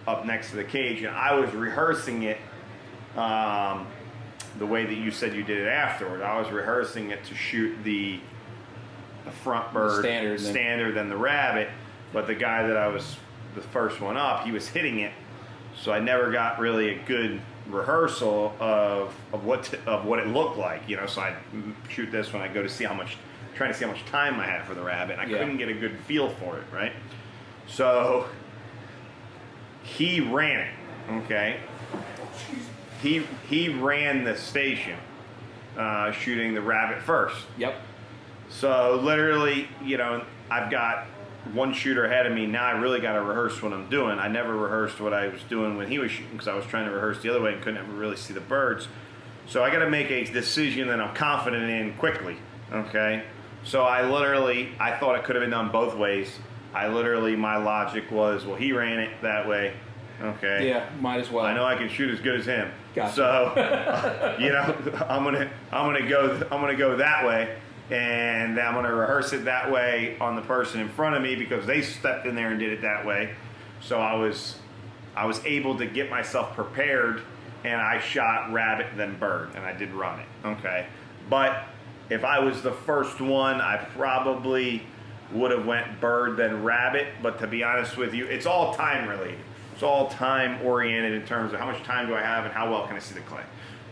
up next to the cage, and I was rehearsing it the way that you said you did it afterward. I was rehearsing it to shoot the front bird standard than the rabbit, but the guy that I was the first one up, he was hitting it, so I never got really a good rehearsal of what it looked like. So I'd shoot this when I go to see trying to see how much time I had for the rabbit, and I couldn't get a good feel for it, right? So he ran it, okay? He ran the station, shooting the rabbit first. Yep. So literally, I've got one shooter ahead of me. Now I really got to rehearse what I'm doing. I never rehearsed what I was doing when he was shooting because I was trying to rehearse the other way and couldn't ever really see the birds. So I got to make a decision that I'm confident in quickly, okay? So I thought it could have been done both ways. My logic was, well, he ran it that way, okay? Yeah, might as well. I know I can shoot as good as him. Gotcha. So, I'm gonna go that way, and I'm gonna rehearse it that way on the person in front of me because they stepped in there and did it that way. So I was able to get myself prepared, and I shot rabbit then bird, and I did run it, okay? But if I was the first one, I probably would have went bird then rabbit, but to be honest with you, it's all time related. It's all time oriented in terms of how much time do I have and how well can I see the clay.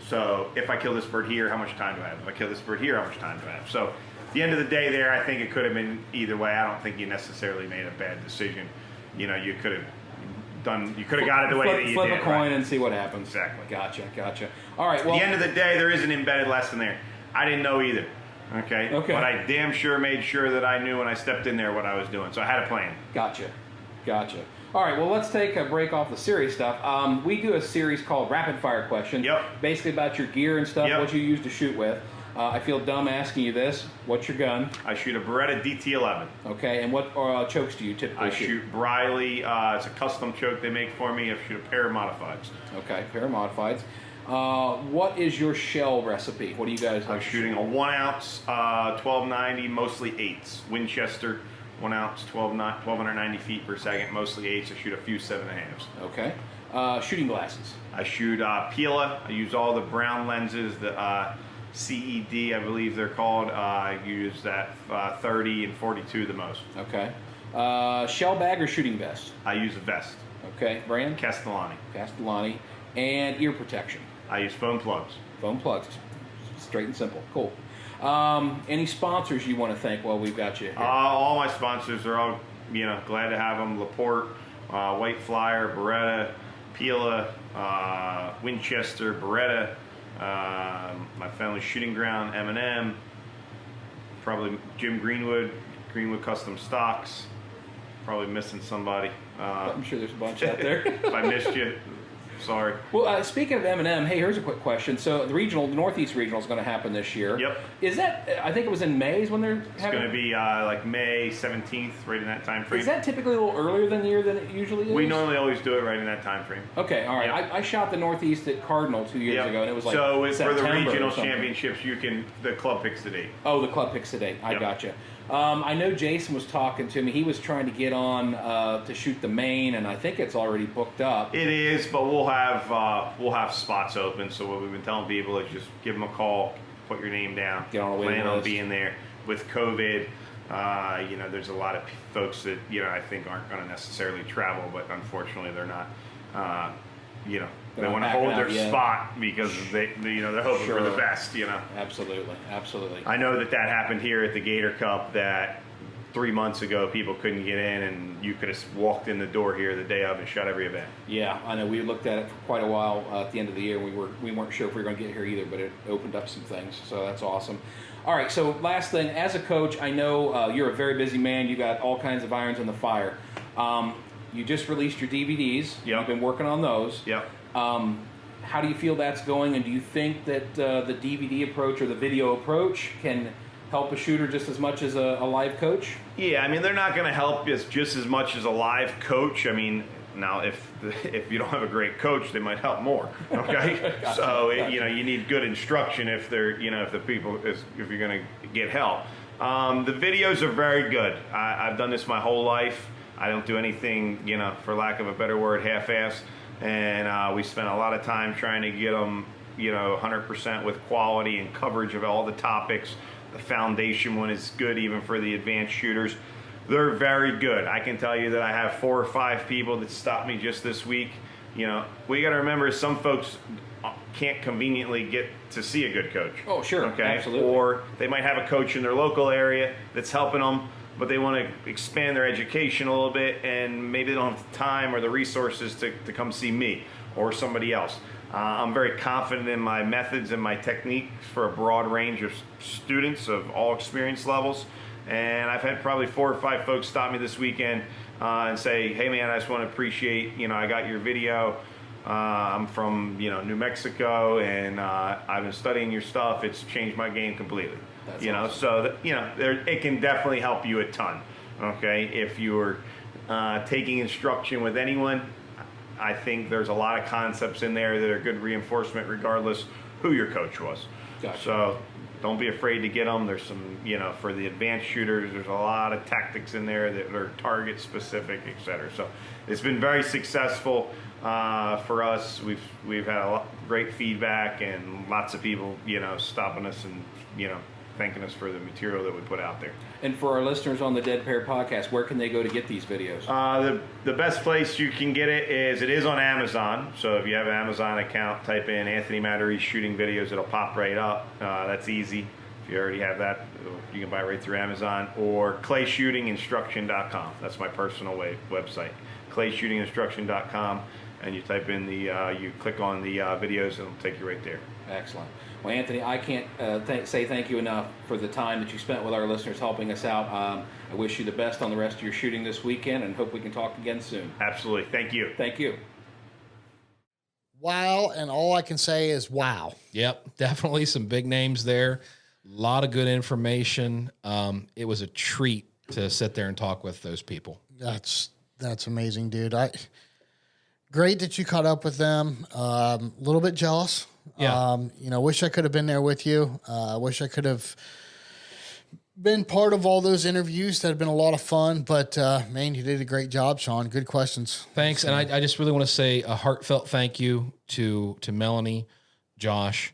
So if I kill this bird here, how much time do I have? If I kill this bird here, how much time do I have? So at the end of the day there, I think it could have been either way. I don't think you necessarily made a bad decision. You could have got it the way that you did. Flip a coin and see what happens. Exactly. Gotcha. All right, well. At the end of the day, there is an embedded lesson there. I didn't know either. Okay. But I damn sure made sure that I knew when I stepped in there what I was doing. So I had a plan. Gotcha. All right, well, let's take a break off the serious stuff. We do a series called Rapid Fire Questions. Yep. Basically about your gear and stuff, what you use to shoot with. I feel dumb asking you this. What's your gun? I shoot a Beretta DT11. Okay, and what chokes do you typically shoot? I shoot Briley. It's a custom choke they make for me. I shoot a pair of modifieds. Okay, pair of modifieds. What is your shell recipe? What do you guys like? I'm shooting a 1 ounce 1290, mostly 8s. Winchester, 1 ounce, 1290 feet per second, mostly 8s. I shoot a few 7.5s. Okay. Shooting glasses. I shoot Pila. I use all the brown lenses, the CED, I believe they're called. I use that 30 and 42 the most. Okay. Shell bag or shooting vest? I use a vest. Okay. Brand? Castellani. And ear protection? I use foam plugs. Foam plugs. Straight and simple. Cool. Any sponsors you want to thank while we've got you here? All my sponsors are all, glad to have them. Laporte, White Flyer, Beretta, Pila, Winchester, Beretta, my family's shooting ground, M&M, probably Jim Greenwood Custom Stocks, probably missing somebody. I'm sure there's a bunch out there. If I missed you, sorry. Well, speaking of M&M, hey, here's a quick question. So the Northeast Regional is going to happen this year. Yep. Is that, I think it was in May is when they're It's going to be like May 17th, right in that time frame. Is that typically a little earlier than the year than it usually is? We normally always do it right in that time frame. Okay, all right. Yep. I shot the Northeast at Cardinal 2 years ago, and it was like so for the September regional or something. championships, the club picks the date. Oh, the club picks the date. I gotcha. I know Jason was talking to me. He was trying to get on to shoot the main, and I think it's already booked up. It is, but we'll have spots open. So what we've been telling people is just give them a call, put your name down, Get on a waiting plan on list. being there. With COVID, There's a lot of folks that, I think aren't going to necessarily travel, but unfortunately they're not, they want to hold their spot because they're hoping for the best, Absolutely. I know that happened here at the Gator Cup, that 3 months ago people couldn't get in, and you could have walked in the door here the day of and shut every event. Yeah, I know. We looked at it for quite a while at the end of the year. We weren't sure if we were going to get here either, but it opened up some things, so that's awesome. All right, so last thing, as a coach, I know you're a very busy man. You got all kinds of irons in the fire. You just released your DVDs. Yep. You've been working on those. Yep. How do you feel that's going, and do you think that the DVD approach or the video approach can help a shooter just as much as a live coach? Yeah, they're not going to help just as much as a live coach. Now if you don't have a great coach, they might help more. Okay, Gotcha. So you need good instruction if they're if you're going to get help. The videos are very good. I've done this my whole life. I don't do anything for lack of a better word, half-ass. And we spent a lot of time trying to get them 100% with quality and coverage of all the topics. The foundation one is good even for the advanced shooters. They're very good. I can tell you that I have 4 or 5 people that stopped me just this week. We got to remember some folks can't conveniently get to see a good coach. Oh, sure. Okay. Absolutely. Or they might have a coach in their local area that's helping them, but they want to expand their education a little bit, and maybe they don't have the time or the resources to come see me or somebody else. I'm very confident in my methods and my techniques for a broad range of students of all experience levels. And I've had probably 4 or 5 folks stop me this weekend and say, hey man, I just want to appreciate, I got your video. I'm from, New Mexico, and I've been studying your stuff. It's changed my game completely. That's awesome. So that, it can definitely help you a ton. Okay. If you're taking instruction with anyone, I think there's a lot of concepts in there that are good reinforcement regardless who your coach was. Gotcha. So don't be afraid to get them. There's some, for the advanced shooters, there's a lot of tactics in there that are target specific, etc. So it's been very successful for us. We've had a lot great feedback and lots of people, stopping us and, thanking us for the material that we put out there. And for our listeners on the Dead Pair podcast, where can they go to get these videos? The best place you can get it is on Amazon. So if you have an Amazon account, type in Anthony Matarese shooting videos. It'll pop right up. That's easy. If you already have that, you can buy it right through Amazon, or clayshootinginstruction.com. That's my personal website, clayshootinginstruction.com. And you type in you click on the videos, and it'll take you right there. Excellent. Well, Anthony, I can't say thank you enough for the time that you spent with our listeners helping us out. I wish you the best on the rest of your shooting this weekend, and hope we can talk again soon. Absolutely. Thank you. Thank you. Wow, and all I can say is wow. Yep, definitely some big names there. A lot of good information. It was a treat to sit there and talk with those people. That's amazing, dude. Great that you caught up with them. A little bit jealous. Yeah. Wish I could have been there with you. Wish I could have been part of all those interviews. That have been a lot of fun. But man, you did a great job, Sean. Good questions. Thanks, and I just really want to say a heartfelt thank you to Melanie, Josh,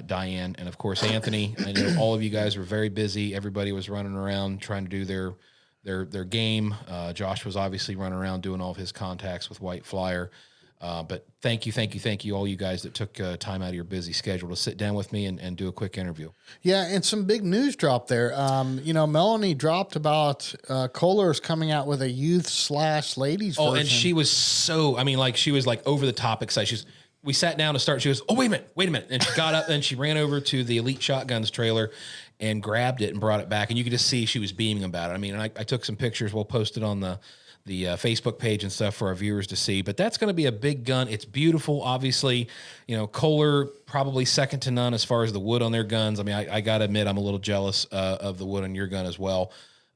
Diane, and of course Anthony. I know all of you guys were very busy. Everybody was running around trying to do their game. Josh was obviously running around doing all of his contacts with White Flyer. But thank you, all you guys that took time out of your busy schedule to sit down with me and do a quick interview. Yeah, and some big news dropped there. Melanie dropped about Kolar's coming out with a youth/ladies version. Oh, and she was she was like over the top excited. We sat down to start. She goes, "Oh, wait a minute!" And she got up and she ran over to the Elite Shotguns trailer and grabbed it and brought it back. And you could just see she was beaming about it. I took some pictures. We'll post it on the Facebook page and stuff for our viewers to see. But that's going to be a big gun. It's beautiful. Obviously, Kolar probably second to none as far as the wood on their guns. I got to admit, I'm a little jealous of the wood on your gun as well.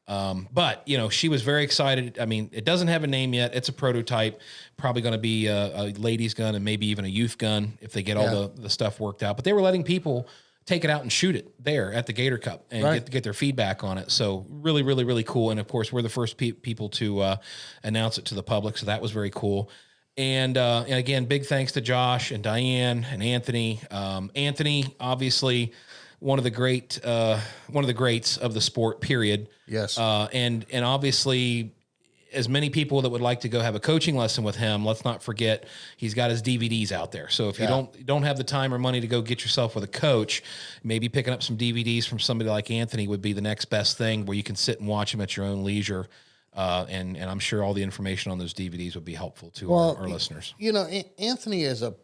But she was very excited. It doesn't have a name yet. It's a prototype, probably going to be a ladies gun and maybe even a youth gun if they get all the stuff worked out. But they were letting people take it out and shoot it there at the Gator Cup and get their feedback on it. So really, really, really cool. And of course, we're the first people to announce it to the public. So that was very cool. And again, big thanks to Josh and Diane and Anthony. Anthony, obviously, one of the greats of the sport, period. Yes. And obviously, as many people that would like to go have a coaching lesson with him, let's not forget he's got his DVDs out there. So if you don't have the time or money to go get yourself with a coach, maybe picking up some DVDs from somebody like Anthony would be the next best thing, where you can sit and watch them at your own leisure. And I'm sure all the information on those DVDs would be helpful to our listeners. You know, Anthony is a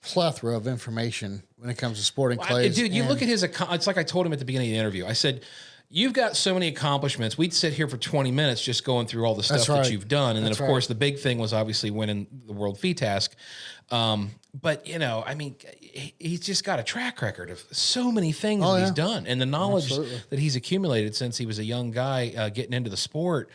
plethora of information when it comes to sporting clays. Dude, you look at his, it's like I told him at the beginning of the interview. I said, you've got so many accomplishments. We'd sit here for 20 minutes just going through all the stuff that you've done. And then, of course, the big thing was obviously winning the World FITASC. But, you know, I mean, he's just got a track record of so many things that he's done. And the knowledge that he's accumulated since he was a young guy getting into the sport,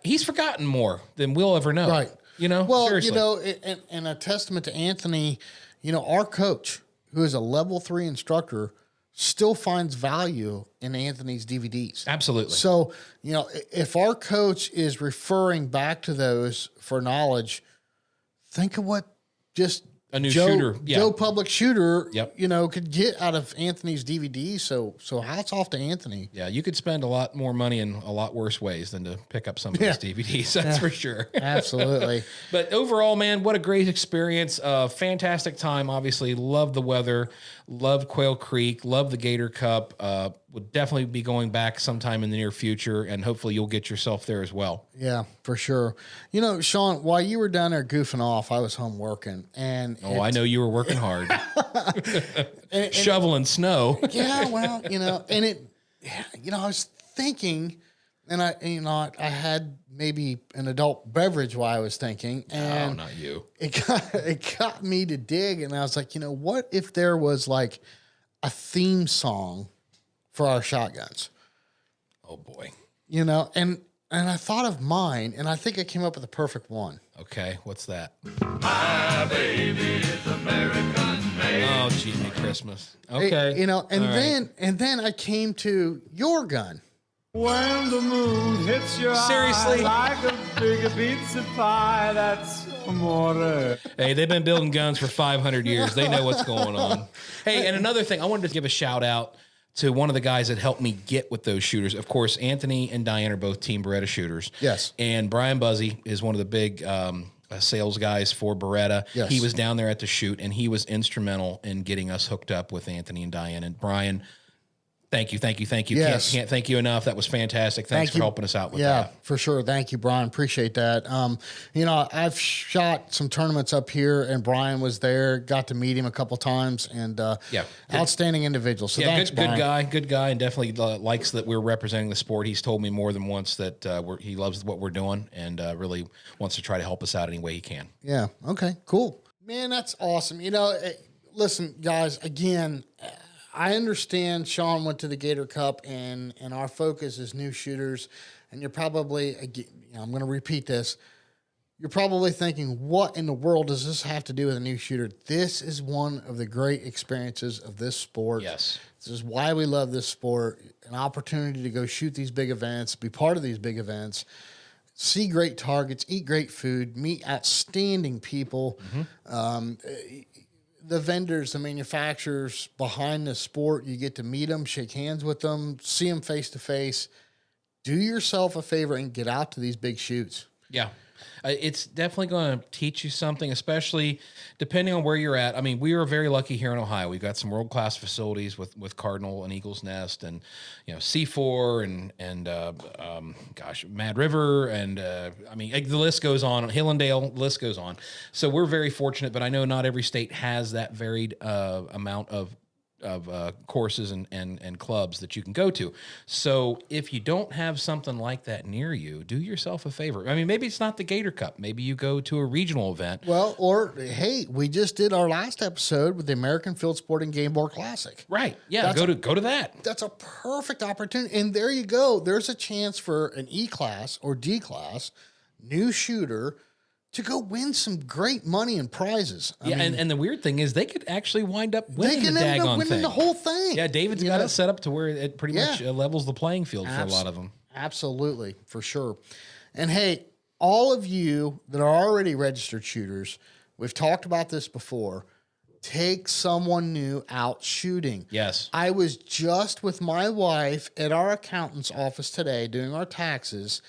he's forgotten more than we'll ever know. Right. You know? Well, seriously. you know, and a testament to Anthony, you know, our coach, who is a level 3 instructor, still finds value in Anthony's DVDs. Absolutely. So, you know, if our coach is referring back to those for knowledge, think of what just a new shooter, Joe Public Shooter, Yep. you know, could get out of Anthony's DVDs. So hats off to Anthony. Yeah, you could spend a lot more money in a lot worse ways than to pick up some of these DVDs. That's for sure. Absolutely. But overall, man, what a great experience. Fantastic time. Obviously, love the weather, love Quail Creek, love the Gator Cup. Would definitely be going back sometime in the near future, and hopefully you'll get yourself there as well. Yeah, for sure. You know, Sean, while you were down there goofing off, I was home working. And I know you were working hard. Shoveling snow. Yeah, well, you know, and I was thinking, and I had maybe an adult beverage while I was thinking, and not you. It got me to dig, and I was like, you know, what if there was like a theme song for our shotguns? Oh boy. You know, and I thought of mine, and I think I came up with the perfect one. Okay, what's that? My baby is American made. Oh, gee, Christmas. Okay. You know, and All then I came to your gun. When the moon hits your Seriously? eye like a big pizza pie, that's amore. Hey, they've been building guns for 500 years. They know what's going on. Hey, and another thing, I wanted to give a shout out to one of the guys that helped me get with those shooters. Of course, Anthony and Diane are both Team Beretta shooters. Yes. And Brian Buzzy is one of the big sales guys for Beretta. Yes. He was down there at the shoot, and he was instrumental in getting us hooked up with Anthony and Diane. And Brian, thank you. Yes. Can't thank you enough. That was fantastic. Thanks for helping us out with that. Yeah, for sure. Thank you, Brian. Appreciate that. You know, I've shot some tournaments up here, and Brian was there. Got to meet him a couple times, and outstanding individual. So thanks, Brian. Good guy, and definitely likes that we're representing the sport. He's told me more than once that he loves what we're doing, and really wants to try to help us out any way he can. Yeah. Okay. Cool. Man, that's awesome. You know, listen, guys. Again, I understand Sean went to the Gator Cup, and our focus is new shooters. And you're probably, I'm going to repeat this. You're probably thinking, what in the world does this have to do with a new shooter? This is one of the great experiences of this sport. Yes. This is why we love this sport. An opportunity to go shoot these big events, be part of these big events, see great targets, eat great food, meet outstanding people. The vendors, the manufacturers behind the sport, you get to meet them, shake hands with them, see them face to face. Do yourself a favor and get out to these big shoots. Yeah. It's definitely going to teach you something, especially depending on where you're at. I mean, we are very lucky here in Ohio. We've got some world-class facilities with Cardinal and Eagle's Nest and, you know, C4 and Mad River. And, I mean, the list goes on. Hillendale, the list goes on. So we're very fortunate, but I know not every state has that varied amount of courses and clubs that you can go to. So if you don't have something like that near you, do yourself a favor. I mean, maybe it's not the Gator Cup. Maybe you go to a regional event. Well, or, hey, we just did our last episode with the American Field Sporting Game Board Classic. Right. Yeah, go to that. That's a perfect opportunity. And there you go. There's a chance for an E-class or D-class new shooter to go win some great money and prizes. I mean, and the weird thing is they could actually wind up winning the daggone thing. The whole thing. Yeah, David's got it set up to where it pretty much levels the playing field for a lot of them. Absolutely, for sure. And hey, all of you that are already registered shooters, we've talked about this before, take someone new out shooting. Yes. I was just with my wife at our accountant's office today doing our taxes.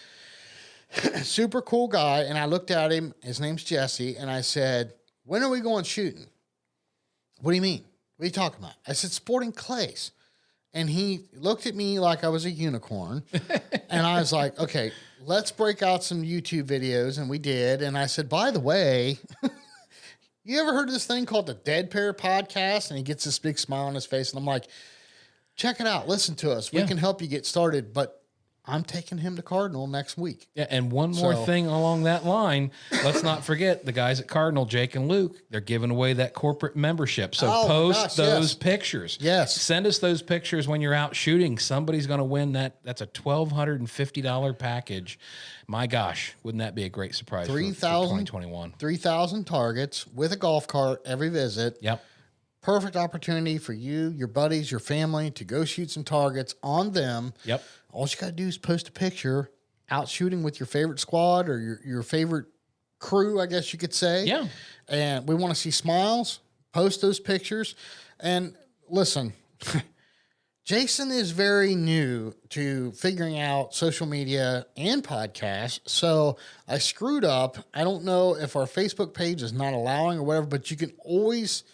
Super cool guy. And I looked at him. His name's Jesse. And I said, when are we going shooting? What do you mean? What are you talking about? I said, sporting clays. And he looked at me like I was a unicorn. And I was like, okay, let's break out some YouTube videos. And we did. And I said, by the way, you ever heard of this thing called the Dead Pair Podcast? And he gets this big smile on his face. And I'm like, check it out. Listen to us. We can help you get started. But I'm taking him to Cardinal next week. Yeah, and one more thing along that line. Let's not forget the guys at Cardinal, Jake and Luke, they're giving away that corporate membership. So post those pictures. Yes. Send us those pictures when you're out shooting. Somebody's going to win that. That's a $1,250 package. My gosh, wouldn't that be a great surprise for 2021? 3,000 targets with a golf cart every visit. Yep. Perfect opportunity for you, your buddies, your family to go shoot some targets on them. Yep. All you got to do is post a picture out shooting with your favorite squad or your favorite crew, I guess you could say. Yeah. And we want to see smiles. Post those pictures. And listen, Jason is very new to figuring out social media and podcasts. So I screwed up. I don't know if our Facebook page is not allowing or whatever, but you can always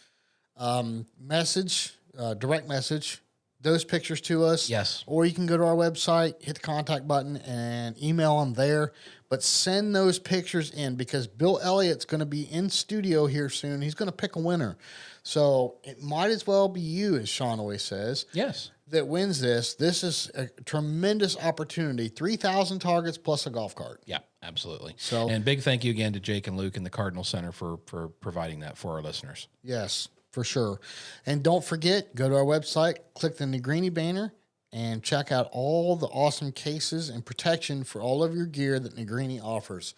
direct message those pictures to us. Yes. Or you can go to our website, hit the contact button, and email them there. But send those pictures in because Bill Elliott's going to be in studio here soon. He's going to pick a winner. So it might as well be you, as Sean always says. Yes. That wins this. This is a tremendous opportunity. 3,000 targets plus a golf cart. Yeah, absolutely. So, and big thank you again to Jake and Luke and the Cardinal Center for providing that for our listeners. Yes, for sure. And don't forget, go to our website, click the Negrini banner, and check out all the awesome cases and protection for all of your gear that Negrini offers.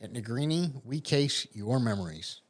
At Negrini, we case your memories.